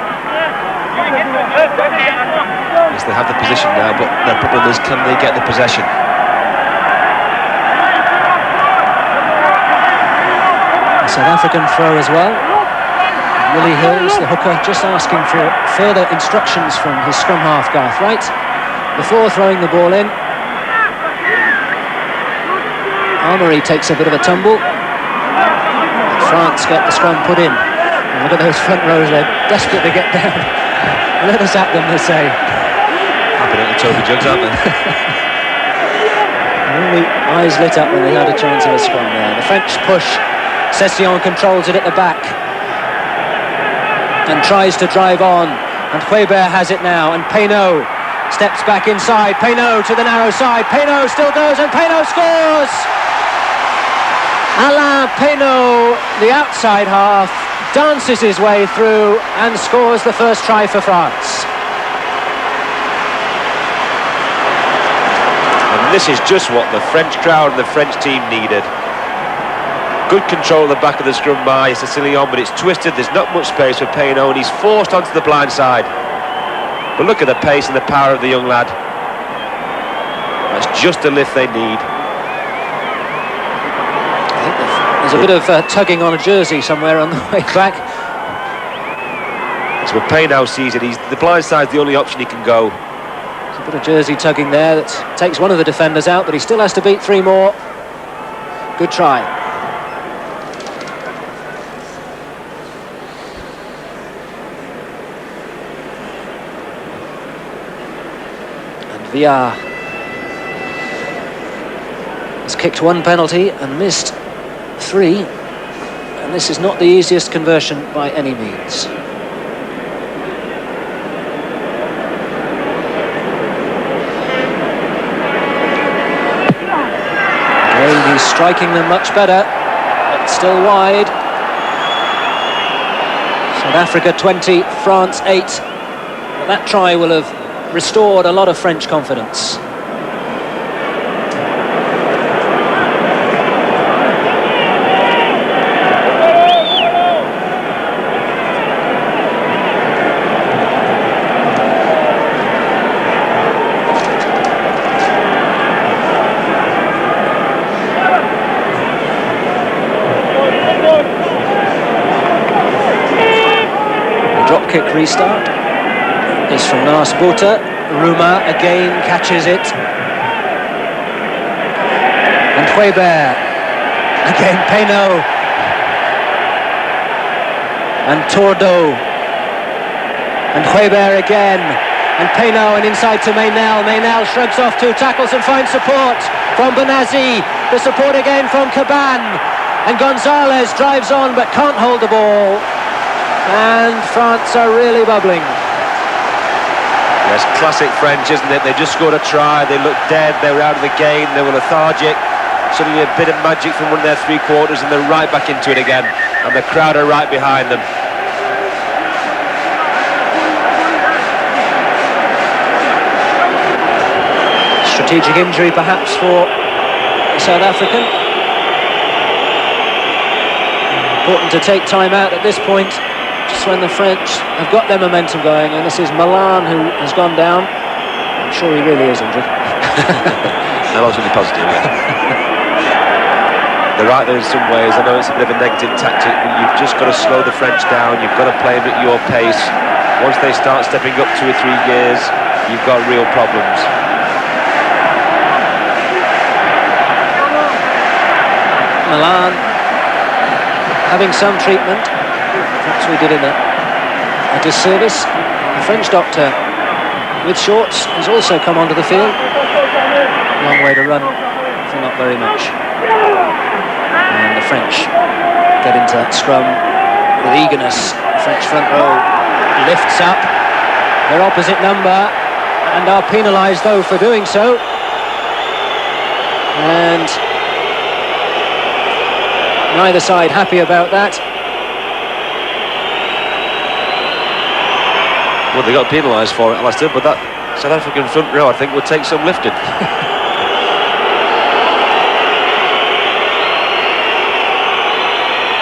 D: Yes, they have the position now, but their problem is, can they get the possession?
C: A South African throw as well. Willie Hills, the hooker, just asking for further instructions from his scrum half, Garth Wright, before throwing the ball in. Armory takes a bit of a tumble. France get the scrum put in. And look at those front rows, they're desperate to get down. Let us at them, they say.
D: Happy little Toby Jugs, aren't they?
C: Only eyes lit up when they had a chance of a scrum there. The French push. Session controls it at the back and tries to drive on. And Huebert has it now. And Payneau steps back inside. Payneau to the narrow side. Payneau still goes and Payneau scores! Alain Payneau, the outside half, dances his way through and scores the first try for France.
D: And this is just what the French crowd and the French team needed. Good control at the back of the scrum by Lyon, but it's twisted, there's not much space for Payneau, and he's forced onto the blind side. But look at the pace and the power of the young lad. That's just the lift they need.
C: There's a bit of tugging on a jersey somewhere on the way back.
D: So Payneau sees it, the blind side's the only option he can go.
C: There's a bit of jersey tugging there that takes one of the defenders out, but he still has to beat three more. Good try. And Villar has kicked one penalty and missed three, and this is not the easiest conversion by any means. Again, he's striking them much better, but still wide. South Africa 20, France 8. But that try will have restored a lot of French confidence. Kick restart is from Nas Bota. Ruma again catches it. And Huebert. Again Payneau. And Tordo. And Huebert again. And Payneau and inside to Meynell. Meynell shrugs off two tackles and finds support from Benazi. The support again from Caban. And Gonzalez drives on but can't hold the ball. And France are really bubbling.
D: Yes, classic French, isn't it? They just scored a try, they looked dead, they were out of the game, they were lethargic. Suddenly a bit of magic from one of their three quarters and they're right back into it again. And the crowd are right behind them.
C: Strategic injury perhaps for the South African. Important to take time out at this point, just when the French have got their momentum going, and this is Milan who has gone down. I'm sure he really is injured.
D: I'm absolutely positive, yeah. They're right there in some ways. I know it's a bit of a negative tactic, but you've just got to slow the French down, you've got to play them at your pace. Once they start stepping up 2 or 3 gears, you've got real problems.
C: Milan having some treatment. Perhaps we did him a disservice. The French doctor with shorts has also come onto the field. Long way to run for not very much. And the French get into that scrum with eagerness. The French front row lifts up their opposite number and are penalised though for doing so. And neither side happy about that.
D: Well, they got penalised for it, Alistair, but that South African front row, I think, would take some lifting.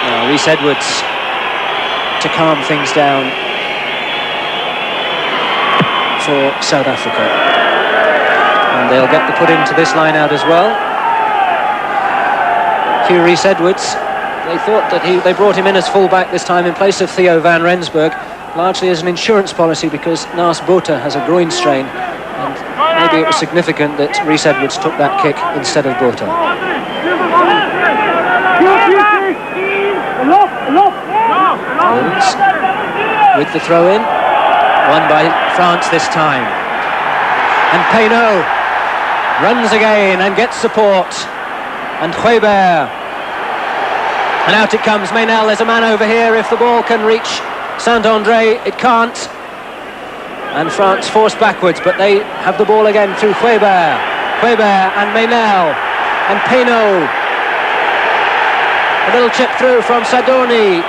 C: Now, Rhys Edwards to calm things down for South Africa. And they'll get the put into this line out as well. Hugh Rhys Edwards They thought that they brought him in as full-back this time in place of Theo van Rensburg, largely as an insurance policy because Naas Botha has a groin strain, and maybe it was significant that Rhys Edwards took that kick instead of Botha. Williams with the throw-in, won by France this time. And Payneau runs again and gets support. And Huebert. And out it comes. Meynell, there's a man over here. If the ball can reach Saint-André, it can't. And France forced backwards, but they have the ball again through Huebert. Huebert and Meynell. And Payneau. A little chip through from Sadorni.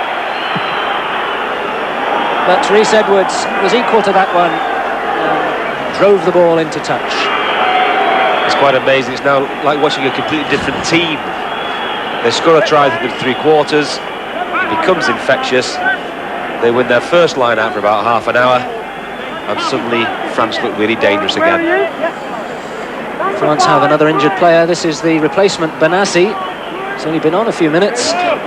C: But Rhys Edwards was equal to that one. Drove the ball into touch.
D: It's quite amazing. It's now like watching a completely different team. They score a try through 3 quarters. It becomes infectious. They win their first line out for about half an hour, and suddenly France look really dangerous again.
C: France have another injured player. This is the replacement Benassi. He's only been on a few minutes. And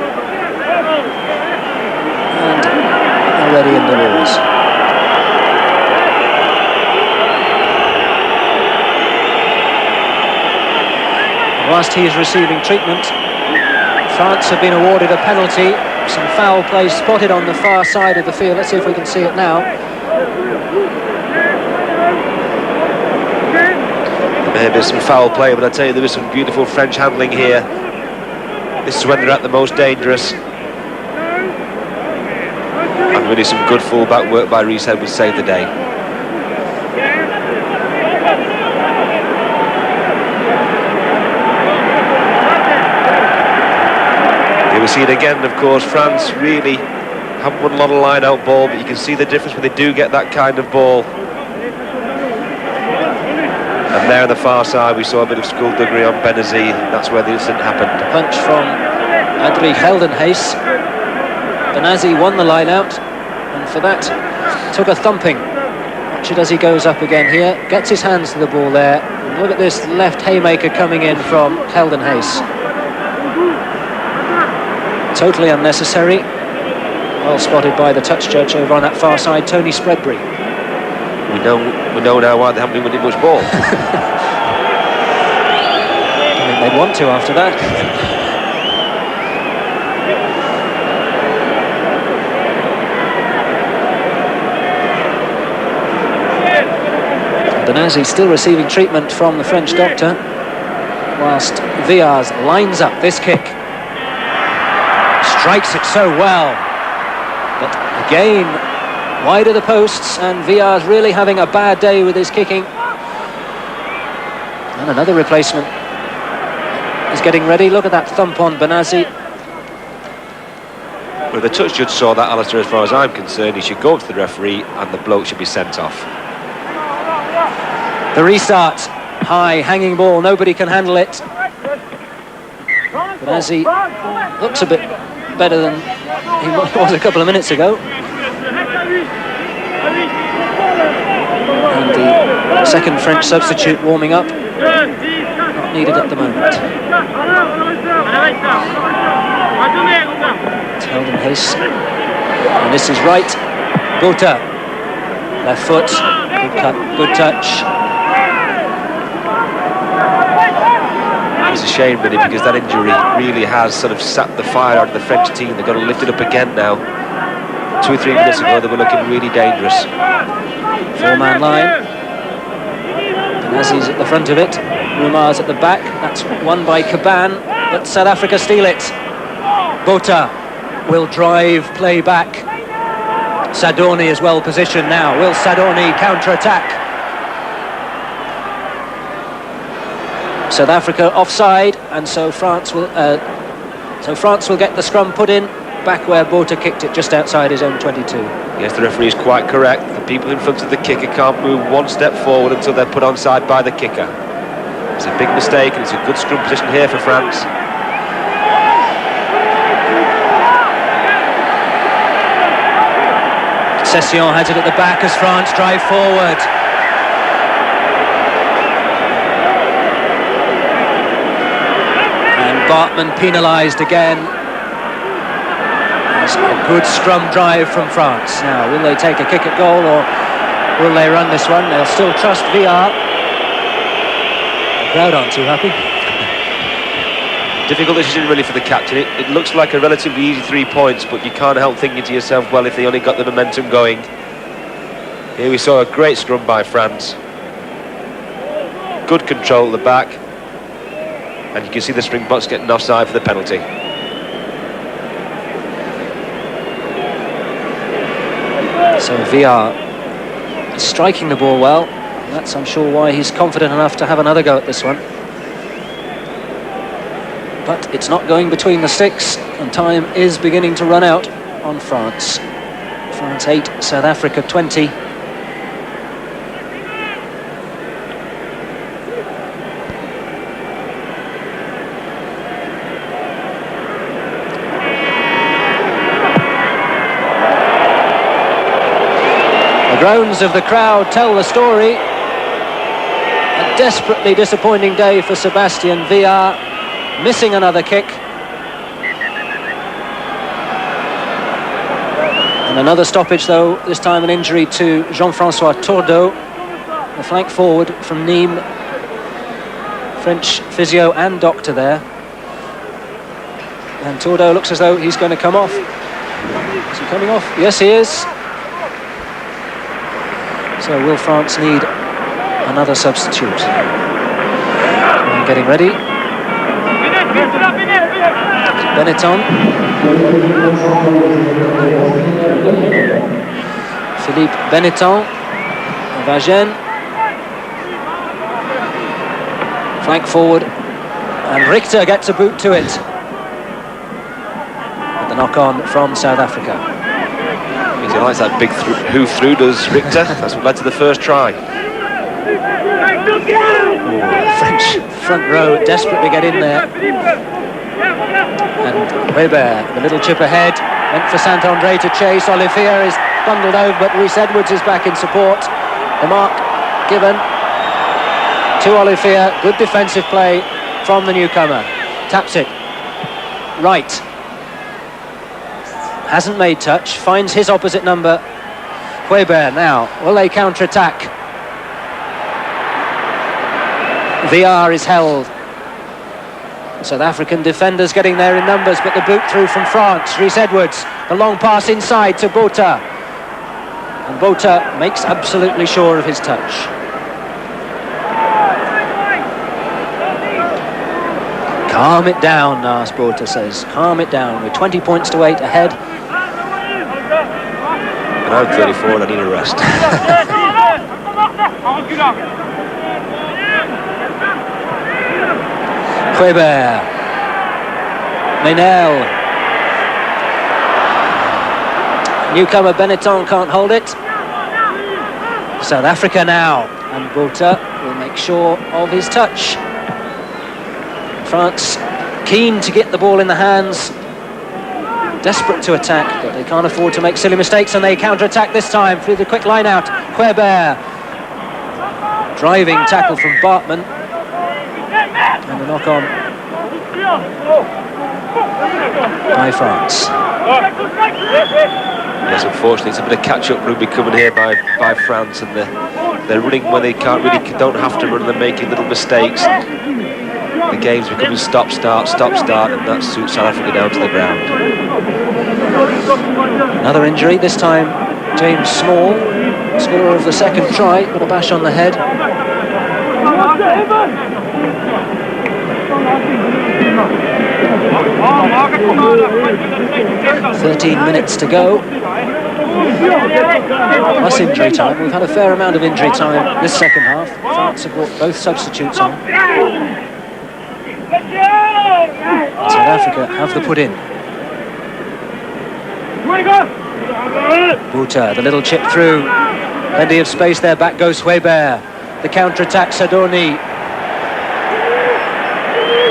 C: already in the walls. Whilst he is receiving treatment, France have been awarded a penalty. Some foul play spotted on the far side of the field. Let's see if we can see it now.
D: There may be some foul play, but I tell you, there is some beautiful French handling here. This is when they're at the most dangerous. And really some good full-back work by Rhys Edwards saved the day. Here we see it again, of course. France really haven't won a lot of line-out ball, but you can see the difference when they do get that kind of ball. And there on the far side, we saw a bit of skullduggery on Benazzi. That's where the incident happened.
C: A punch from Adrie Geldenhuys. Benazzi won the line-out, and for that, took a thumping. Watch it as he goes up again here. Gets his hands to the ball there. And look at this left haymaker coming in from Geldenhuys. Totally unnecessary. Well spotted by the touch judge over on that far side, Tony Spreadbury.
D: We know now why they haven't been winning much ball.
C: I think they'd want to after that. Benazzi still receiving treatment from the French doctor, whilst Viaz lines up this kick. Strikes it so well, but again wide of the posts, and Viaz really having a bad day with his kicking. And another replacement is getting ready. Look at that thump on Benazzi.
D: Well, the touch judge saw that, Alistair. As far as I'm concerned, he should go to the referee and the bloke should be sent off.
C: The restart, high hanging ball, nobody can handle it. Benazzi looks a bit better than he was a couple of minutes ago. And the second French substitute warming up, not needed at the moment. Geldenhuys, and this is right. Botha, left foot, good cut, good touch.
D: It's a shame, really, because that injury really has sort of sapped the fire out of the French team. They've got to lift it up again now. 2 or 3 minutes ago, they were looking really dangerous.
C: 4-man line. Benazzi's at the front of it. Rumar's at the back. That's won by Caban, but South Africa steal it. Botha will drive play back. Sadorni is well positioned now. Will Sadorni counter-attack? South Africa offside, and so France will get the scrum put in back where Botha kicked it just outside his own 22.
D: Yes, the referee is quite correct. The people in front of the kicker can't move 1 step forward until they're put onside by the kicker. It's a big mistake, and it's a good scrum position here for France.
C: Session has it at the back as France drive forward. And Bartman penalised again. was a good scrum drive from France. Now, will they take a kick at goal or will they run this one? They'll still trust VR. The crowd aren't too happy.
D: Difficult decision really for the captain. It looks like a relatively easy 3 points, but you can't help thinking to yourself, well, if they only got the momentum going. Here we saw a great scrum by France. Good control at the back. And you can see the Springboks getting offside for the penalty.
C: So VR is striking the ball well. That's, I'm sure, why he's confident enough to have another go at this one. But it's not going between the sticks, and time is beginning to run out on France. France 8, South Africa 20. The groans of the crowd tell the story. A desperately disappointing day for Sébastien VR, missing another kick. And another stoppage though, this time an injury to Jean-François Tourdeau, the flank forward from Nîmes. French physio and doctor there. And Tourdeau looks as though he's going to come off. Is he coming off? Yes, he is. So will France need another substitute? And getting ready. Benetton. Philippe Benetton. Vagen. Flank forward. And Richter gets a boot to it. And the knock-on from South Africa.
D: He likes that big hoof through, does Richter. That's what led to the first try.
C: French front row desperately get in there. And Weber, the little chip ahead, went for Saint-André to chase. Olivier is bundled over, but Rhys Edwards is back in support. The mark given to Olivier. Good defensive play from the newcomer. Taps it. Right. Hasn't made touch, finds his opposite number. Weber now, will they counter-attack? VR is held. South African defenders getting there in numbers, but the boot through from France. Rhys Edwards, the long pass inside to Botha. And Botha makes absolutely sure of his touch. Calm it down, Lars Botha says. Calm it down. We're 20 points to 8 ahead.
D: And I'm 34 and I need a rest.
C: Weber. Meynel. Newcomer Benetton can't hold it. South Africa now. And Botha will make sure of his touch. France keen to get the ball in the hands. Desperate to attack, but they can't afford to make silly mistakes, and they counter-attack this time through the quick line out. Weber. Driving tackle from Bartman. And the knock-on by France.
D: Yes, unfortunately, it's a bit of catch-up rugby coming here by France, and they're running when they don't have to run, they're making little mistakes. The game's becoming stop-start, and that suits South Africa down to the ground.
C: Another injury, this time James Small, scorer of the second try, got a bash on the head. 13 minutes to go. Plus injury time. We've had a fair amount of injury time this second half. France have brought both substitutes on. South Africa have the put in. Botha, the little chip through. Plenty of space there, back goes Weber. The counter-attack, Sadoni.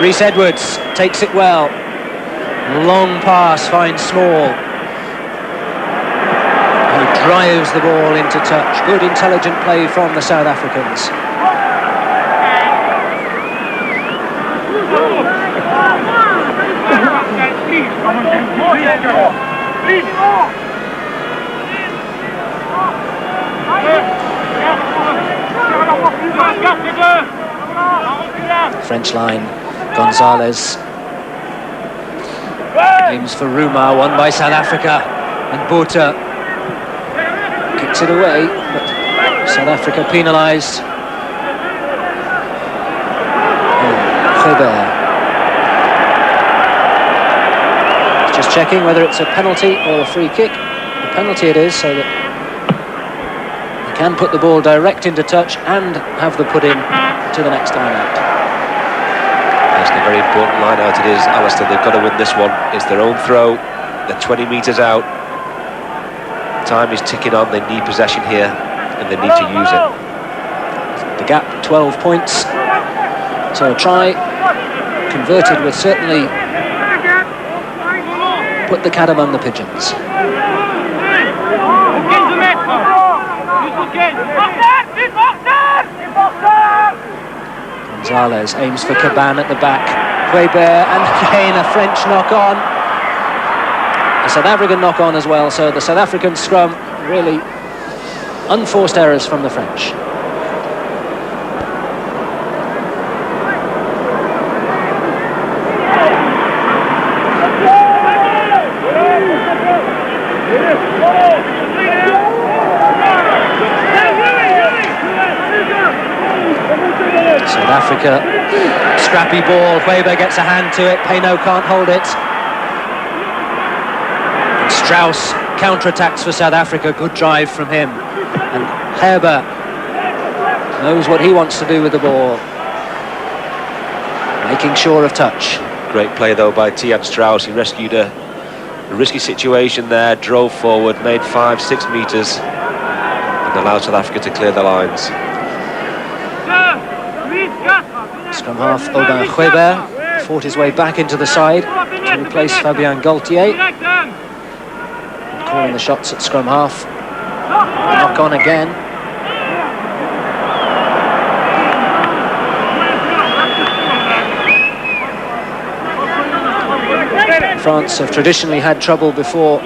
C: Rhys Edwards takes it well. Long pass finds Small. He drives the ball into touch. Good intelligent play from the South Africans. French line, Gonzalez aims for Ruma, won by South Africa, and Botha kicks it away, but South Africa penalised. Weber. Just checking whether it's a penalty or a free kick. A penalty it is, so that they can put the ball direct into touch and have the put in to the next line out.
D: That's a very important line out it is, Alistair. They've got to win this one. It's their own throw. They're 20 metres out. Time is ticking on. They need possession here, and they need to use it.
C: The gap, 12 points. So a try converted would certainly put the cat among the pigeons. Gonzalez aims for Caban at the back. Weber, and again a French knock-on. A South African knock-on as well, so the South African scrum, really unforced errors from the French. South Africa, scrappy ball, Weber gets a hand to it, Payno can't hold it. And Strauss counter-attacks for South Africa, good drive from him. And Herber knows what he wants to do with the ball, making sure of touch.
D: Great play though by Tiaan Strauss. He rescued a risky situation there, drove forward, made 5-6 metres and allowed South Africa to clear the lines.
C: Scrum half Aubin Weber fought his way back into the side to replace Fabien Gaultier. And calling the shots at scrum half. Knock on again. France have traditionally had trouble before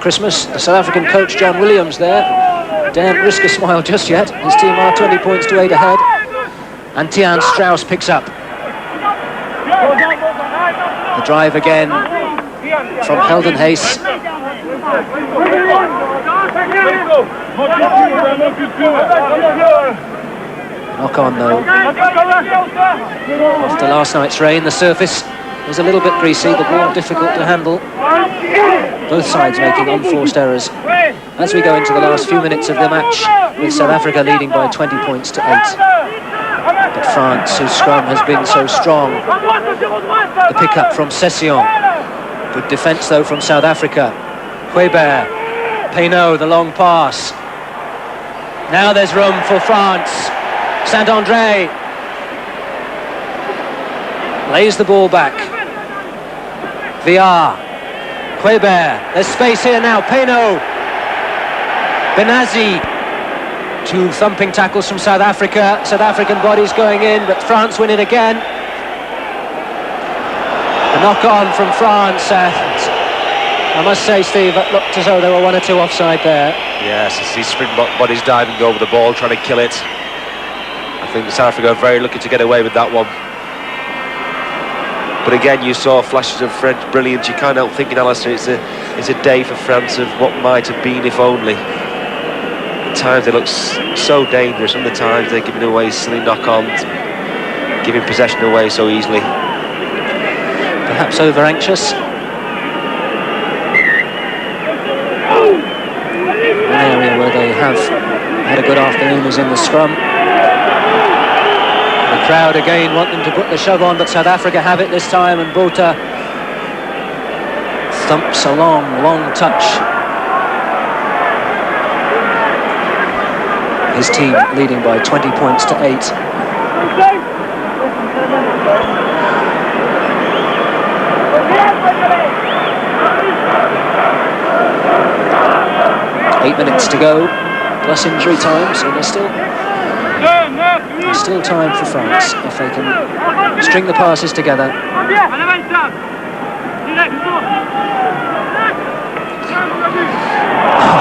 C: Christmas. The South African coach John Williams there daren't risk a smile just yet. His team are 20 points to 8 ahead. And Tiaan Strauss picks up. The drive again from Helden Hayes. Knock on though. After last night's rain, the surface was a little bit greasy, the ball difficult to handle. Both sides making unforced errors as we go into the last few minutes of the match, with South Africa leading by 20 points to 8. But France, whose scrum has been so strong. The pick-up from Session. Good defence though from South Africa. Weber, Payno, the long pass. Now there's room for France. Saint-André lays the ball back. VR, Weber, there's space here now. Payno, Benazi. Two thumping tackles from South Africa. South African bodies going in, but France win it again. A knock-on from France. I must say, Steve, it looked as though there were 1 or 2 offside there.
D: Yes, it's these Springbok bodies diving over the ball, trying to kill it. I think South Africa are very lucky to get away with that one. But again, you saw flashes of French brilliance. You can't help thinking, Alistair, it's a day for France of what might have been if only. At times they look so dangerous, other times they're giving away silly knock-ons, giving possession away so easily.
C: Perhaps over-anxious. An area where they have had a good afternoon is in the scrum. The crowd again want them to put the shove on, but South Africa have it this time, and Botha thumps a long touch. His team leading by 20 points to 8. Eight minutes to go, plus injury time, so there's still time for France if they can string the passes together.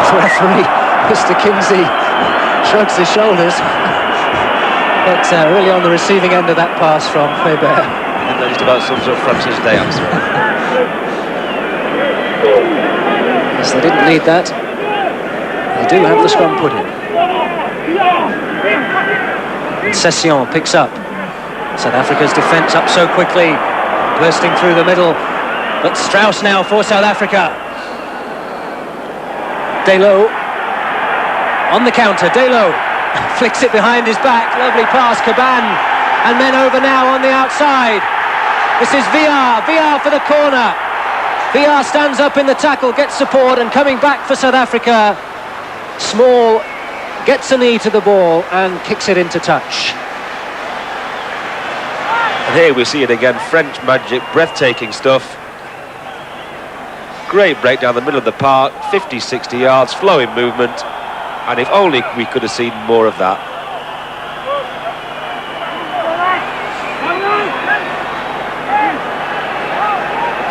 C: The referee, Mr. Kinsey, shrugs his shoulders. But really on the receiving end of that pass from Weber.
D: I think that just about sums up France's day, actually.
C: Yes, they didn't need that. They do have the scrum put in. And Session picks up. South Africa's defence up so quickly, bursting through the middle. But Strauss now for South Africa. Delo on the counter. Delo flicks it behind his back. Lovely pass, Caban. And then over now on the outside. This is VR. VR for the corner. VR stands up in the tackle, gets support, and coming back for South Africa. Small gets a knee to the ball and kicks it into touch.
D: And here we see it again, French magic, breathtaking stuff. Great break down the middle of the park, 50, 60 yards, flowing movement. And if only we could have seen more of that.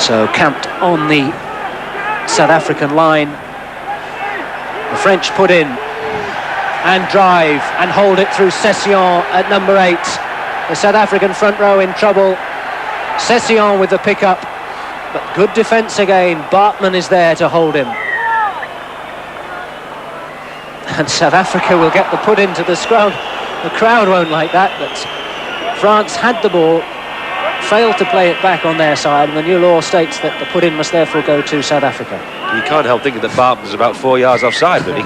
C: So camped on the South African line. The French put in and drive and hold it through Session at number 8. The South African front row in trouble. Session with the pickup, but good defence again. Bartman is there to hold him. And South Africa will get the put into the scrum. The crowd won't like that, but France had the ball, failed to play it back on their side, and the new law states that the put-in must therefore go to South Africa.
D: You can't help thinking that Bartman's about 4 yards offside, really.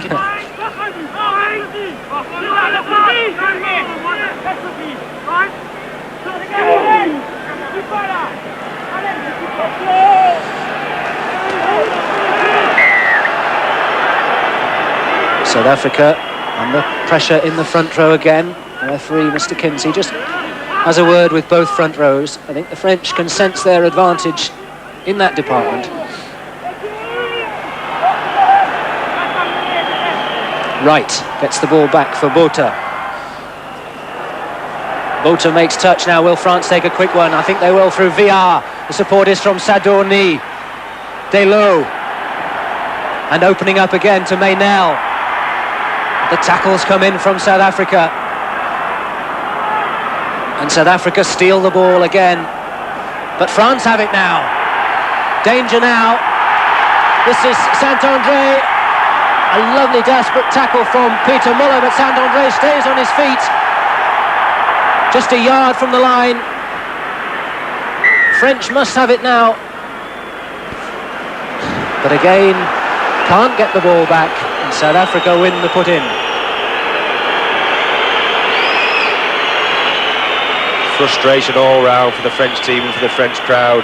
C: South Africa under pressure in the front row again. The referee, Mr. Kinsey, just has a word with both front rows. I think the French can sense their advantage in that department. Wright gets the ball back for Botha. Botha makes touch now. Will France take a quick one? I think they will through VR. The support is from Sadorni. Delo. And opening up again to Maynel. The tackles come in from South Africa. And South Africa steal the ball again. But France have it now. Danger now. This is Saint-André. A lovely desperate tackle from Peter Muller, but Saint-André stays on his feet. Just a yard from the line. French must have it now. But again, can't get the ball back. And South Africa win the put-in.
D: Frustration all round for the French team and for the French crowd.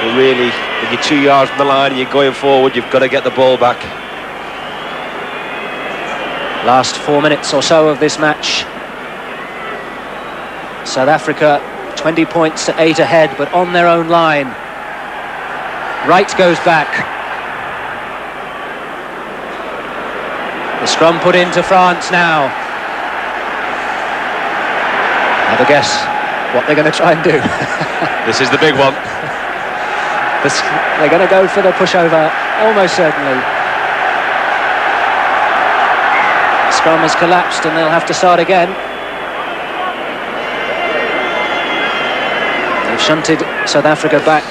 D: But really, when you're 2 yards from the line and you're going forward, you've got to get the ball back.
C: Last 4 minutes or so of this match. South Africa 20 points to 8 ahead, but on their own line. Wright goes back. The scrum put into France now. Have a guess what they're going to try and do.
D: This is the big one.
C: They're going to go for the pushover, almost certainly. The scrum has collapsed and they'll have to start again. They've shunted South Africa back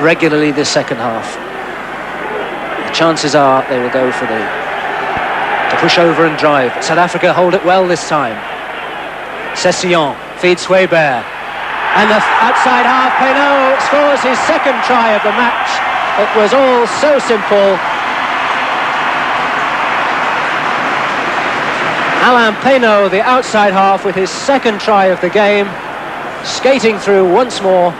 C: regularly this second half. The chances are they will go for to push over and drive. But South Africa hold it well this time. Session feeds Weber. And the outside half, Penaud scores his second try of the match. It was all so simple. Alain Penaud, the outside half, with his second try of the game, skating through once more.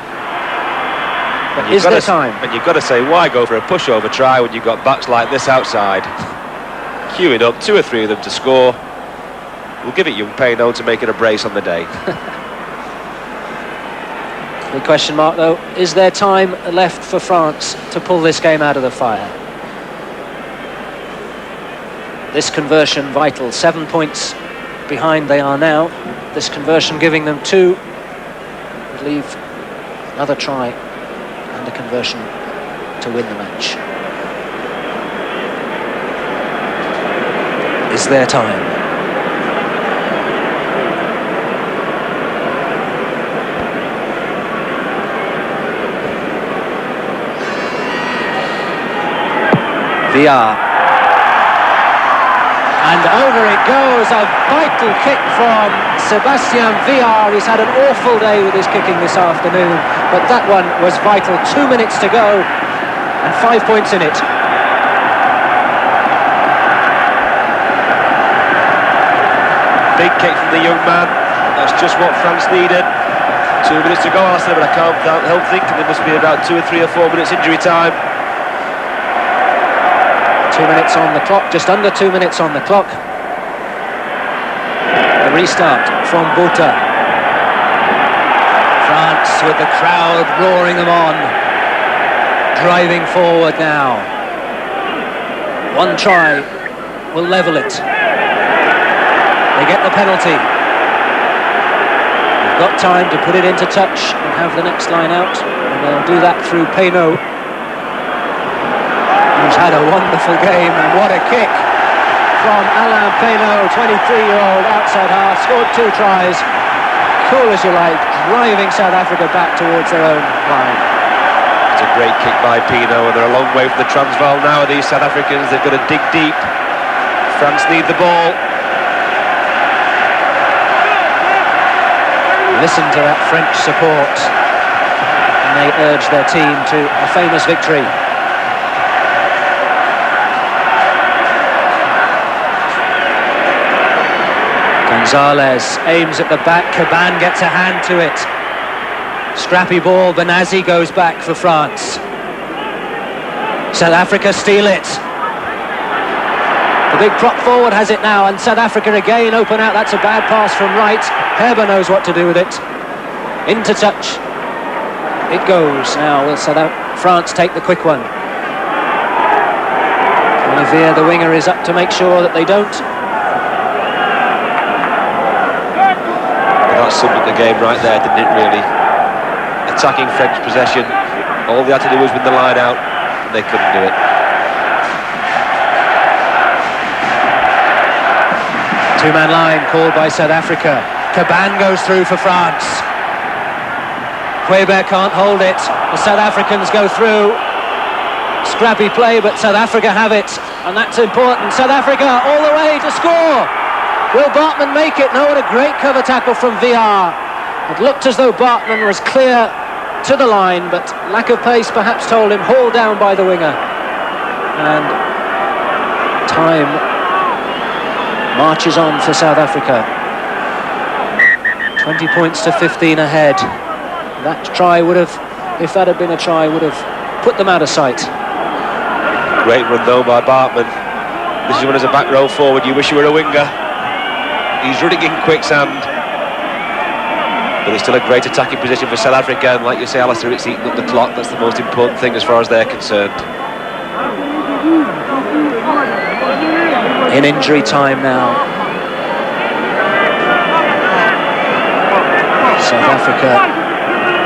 C: But is there time?
D: And you've got to say, why go for a pushover try when you've got backs like this outside? Queuing up, 2 or 3 of them to score. We'll give it young Penaud to make it a brace on the day.
C: The question mark, though, is there time left for France to pull this game out of the fire? This conversion vital. 7 points behind they are now. This conversion giving them 2. Would leave another try and a conversion to win the match. Is there time? Villar. And over it goes, a vital kick from Sebastian Villar. He's had an awful day with his kicking this afternoon, but that one was vital. 2 minutes to go and 5 points in it.
D: Big kick from the young man. That's just what France needed. 2 minutes to go, Alistair, but I can't help thinking there must be about 2 or 3 or 4 minutes injury time.
C: 2 minutes on the clock, just under 2 minutes on the clock. The restart from Botha. France with the crowd roaring them on. Driving forward now. One try will level it. They get the penalty. They've got time to put it into touch and have the next line out. And they'll do that through Payneau, who's had a wonderful game, and what a kick from Alain Payneau, 23-year-old outside half, scored 2 tries, cool as you like, driving South Africa back towards their own line.
D: It's a great kick by Payneau, and they're a long way from the Transvaal now, these South Africans. They've got to dig deep. France need the ball.
C: Listen to that French support, and they urge their team to a famous victory. Gonzalez aims at the back, Caban gets a hand to it. Scrappy ball, Benazi goes back for France. South Africa steal it. The big prop forward has it now, and South Africa again open out. That's a bad pass from right. Herber knows what to do with it. Into touch. It goes. Now will France take the quick one. Olivier, the winger, is up to make sure that they don't.
D: That summed up the game right there, didn't it, really? Attacking French possession. All they had to do was win the line out, and they couldn't do it.
C: Two-man line called by South Africa. Caban goes through for France. Quaybert can't hold it. The South Africans go through. Scrappy play, but South Africa have it, and that's important. South Africa all the way to score. Will Bartman make it? No, what a great cover tackle from Villar. It looked as though Bartman was clear to the line, but lack of pace perhaps told him, hauled down by the winger. And time marches on for South Africa. 20 points to 15 ahead. That try would have, if that had been a try, would have put them out of sight.
D: Great run though by Bartman. This is when, as a back row forward, you wish you were a winger. He's running in quicksand, but it's still a great attacking position for South Africa, and like you say, Alistair, it's eating up the clock. That's the most important thing as far as they're concerned.
C: In injury time now. South Africa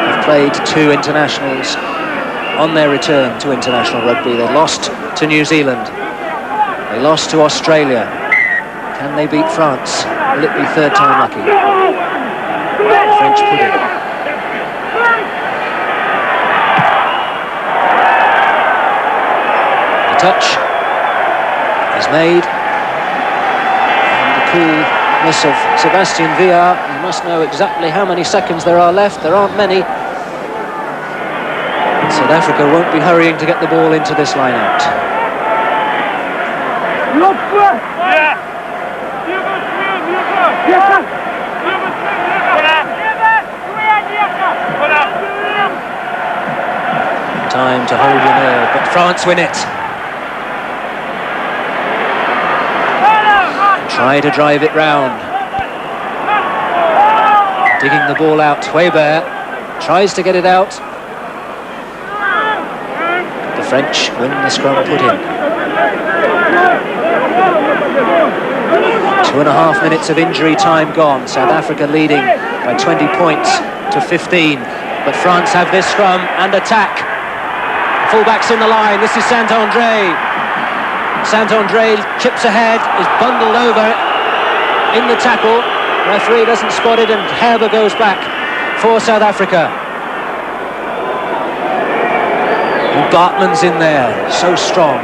C: have played 2 internationals on their return to international rugby. They lost to New Zealand. They lost to Australia. Can they beat France? Will it be third time lucky? French pudding. The touch is made. And the coolness of Sebastian Villar. You must know exactly how many seconds there are left. There aren't many. South Africa won't be hurrying to get the ball into this line out. Time to hold your nerve, but France win it. Try to drive it round. Digging the ball out. Quaybert tries to get it out. The French win the scrum put in. 2.5 minutes of injury time gone. South Africa leading by 20 points to 15. But France have this scrum and attack. Fullbacks in the line. This is Saint-André. Saint-André chips ahead, is bundled over in the tackle. Referee doesn't spot it, and Herber goes back for South Africa. And Bartman's in there, so strong.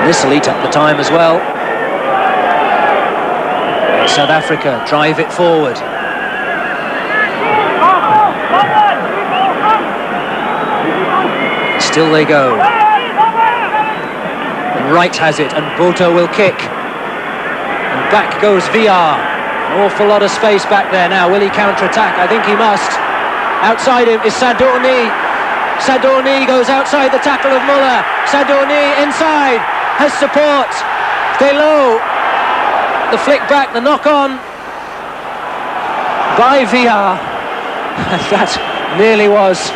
C: This will eat up the time as well. South Africa drive it forward. Still they go. And Wright has it, and Botha will kick. And back goes VR. An awful lot of space back there now. Will he counter-attack? I think he must. Outside him is Sadorni. Sadorni goes outside the tackle of Muller. Sadorni inside, has support. Delo. The flick back, the knock-on by VR. That nearly was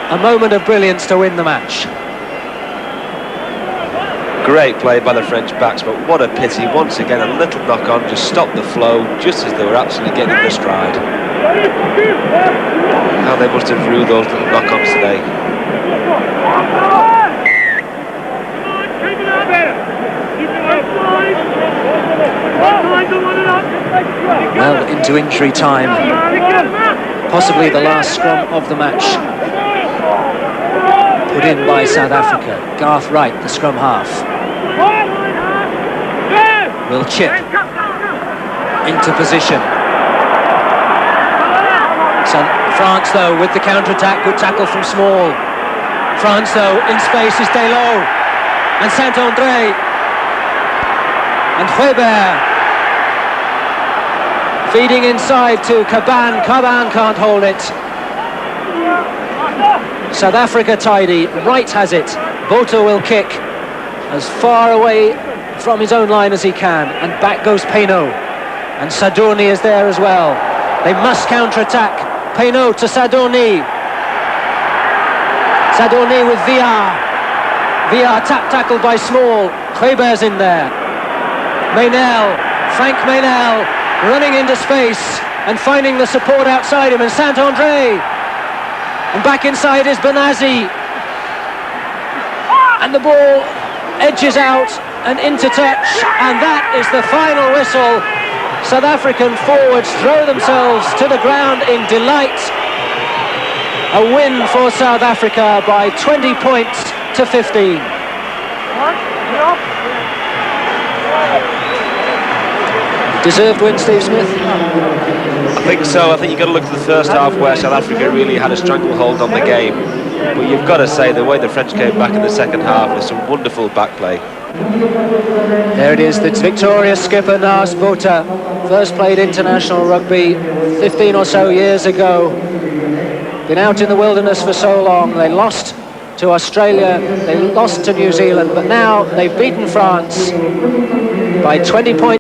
C: a moment of brilliance to win the match.
D: Great play by the French backs, but what a pity. Once again, a little knock-on just stopped the flow just as they were absolutely getting their stride. How they must have ruled those little knock-ons today.
C: Well, into injury time. Possibly the last scrum of the match. Put in by South Africa. Garth Wright, the scrum half. Will chip into position. So France, though, with the counter-attack, good tackle from Small. France, though, in space is Delo and Saint-André and Weber. Feeding inside to Caban. Caban can't hold it. South Africa tidy. Wright has it. Botha will kick as far away from his own line as he can. And back goes Payno. And Sadorni is there as well. They must counter-attack. Payno to Sadorni. Sadorni with VR. VR tackled by Small. Weber's in there. Meynell. Frank Meynell running into space and finding the support outside him, and Saint-André. And back inside is Benazzi. And the ball edges out and into touch, and that is the final whistle. South African forwards throw themselves to the ground in delight. A win for South Africa by 20 points to 15. Deserved win, Steve Smith?
D: I think so. I think you've got to look at the first half where South Africa really had a stranglehold on the game. But you've got to say the way the French came back in the second half was some wonderful back play.
C: There it is, the victorious skipper Naas Botha. First played international rugby 15 or so years ago. Been out in the wilderness for so long. They lost to Australia, they lost to New Zealand, but now they've beaten France by 20 points.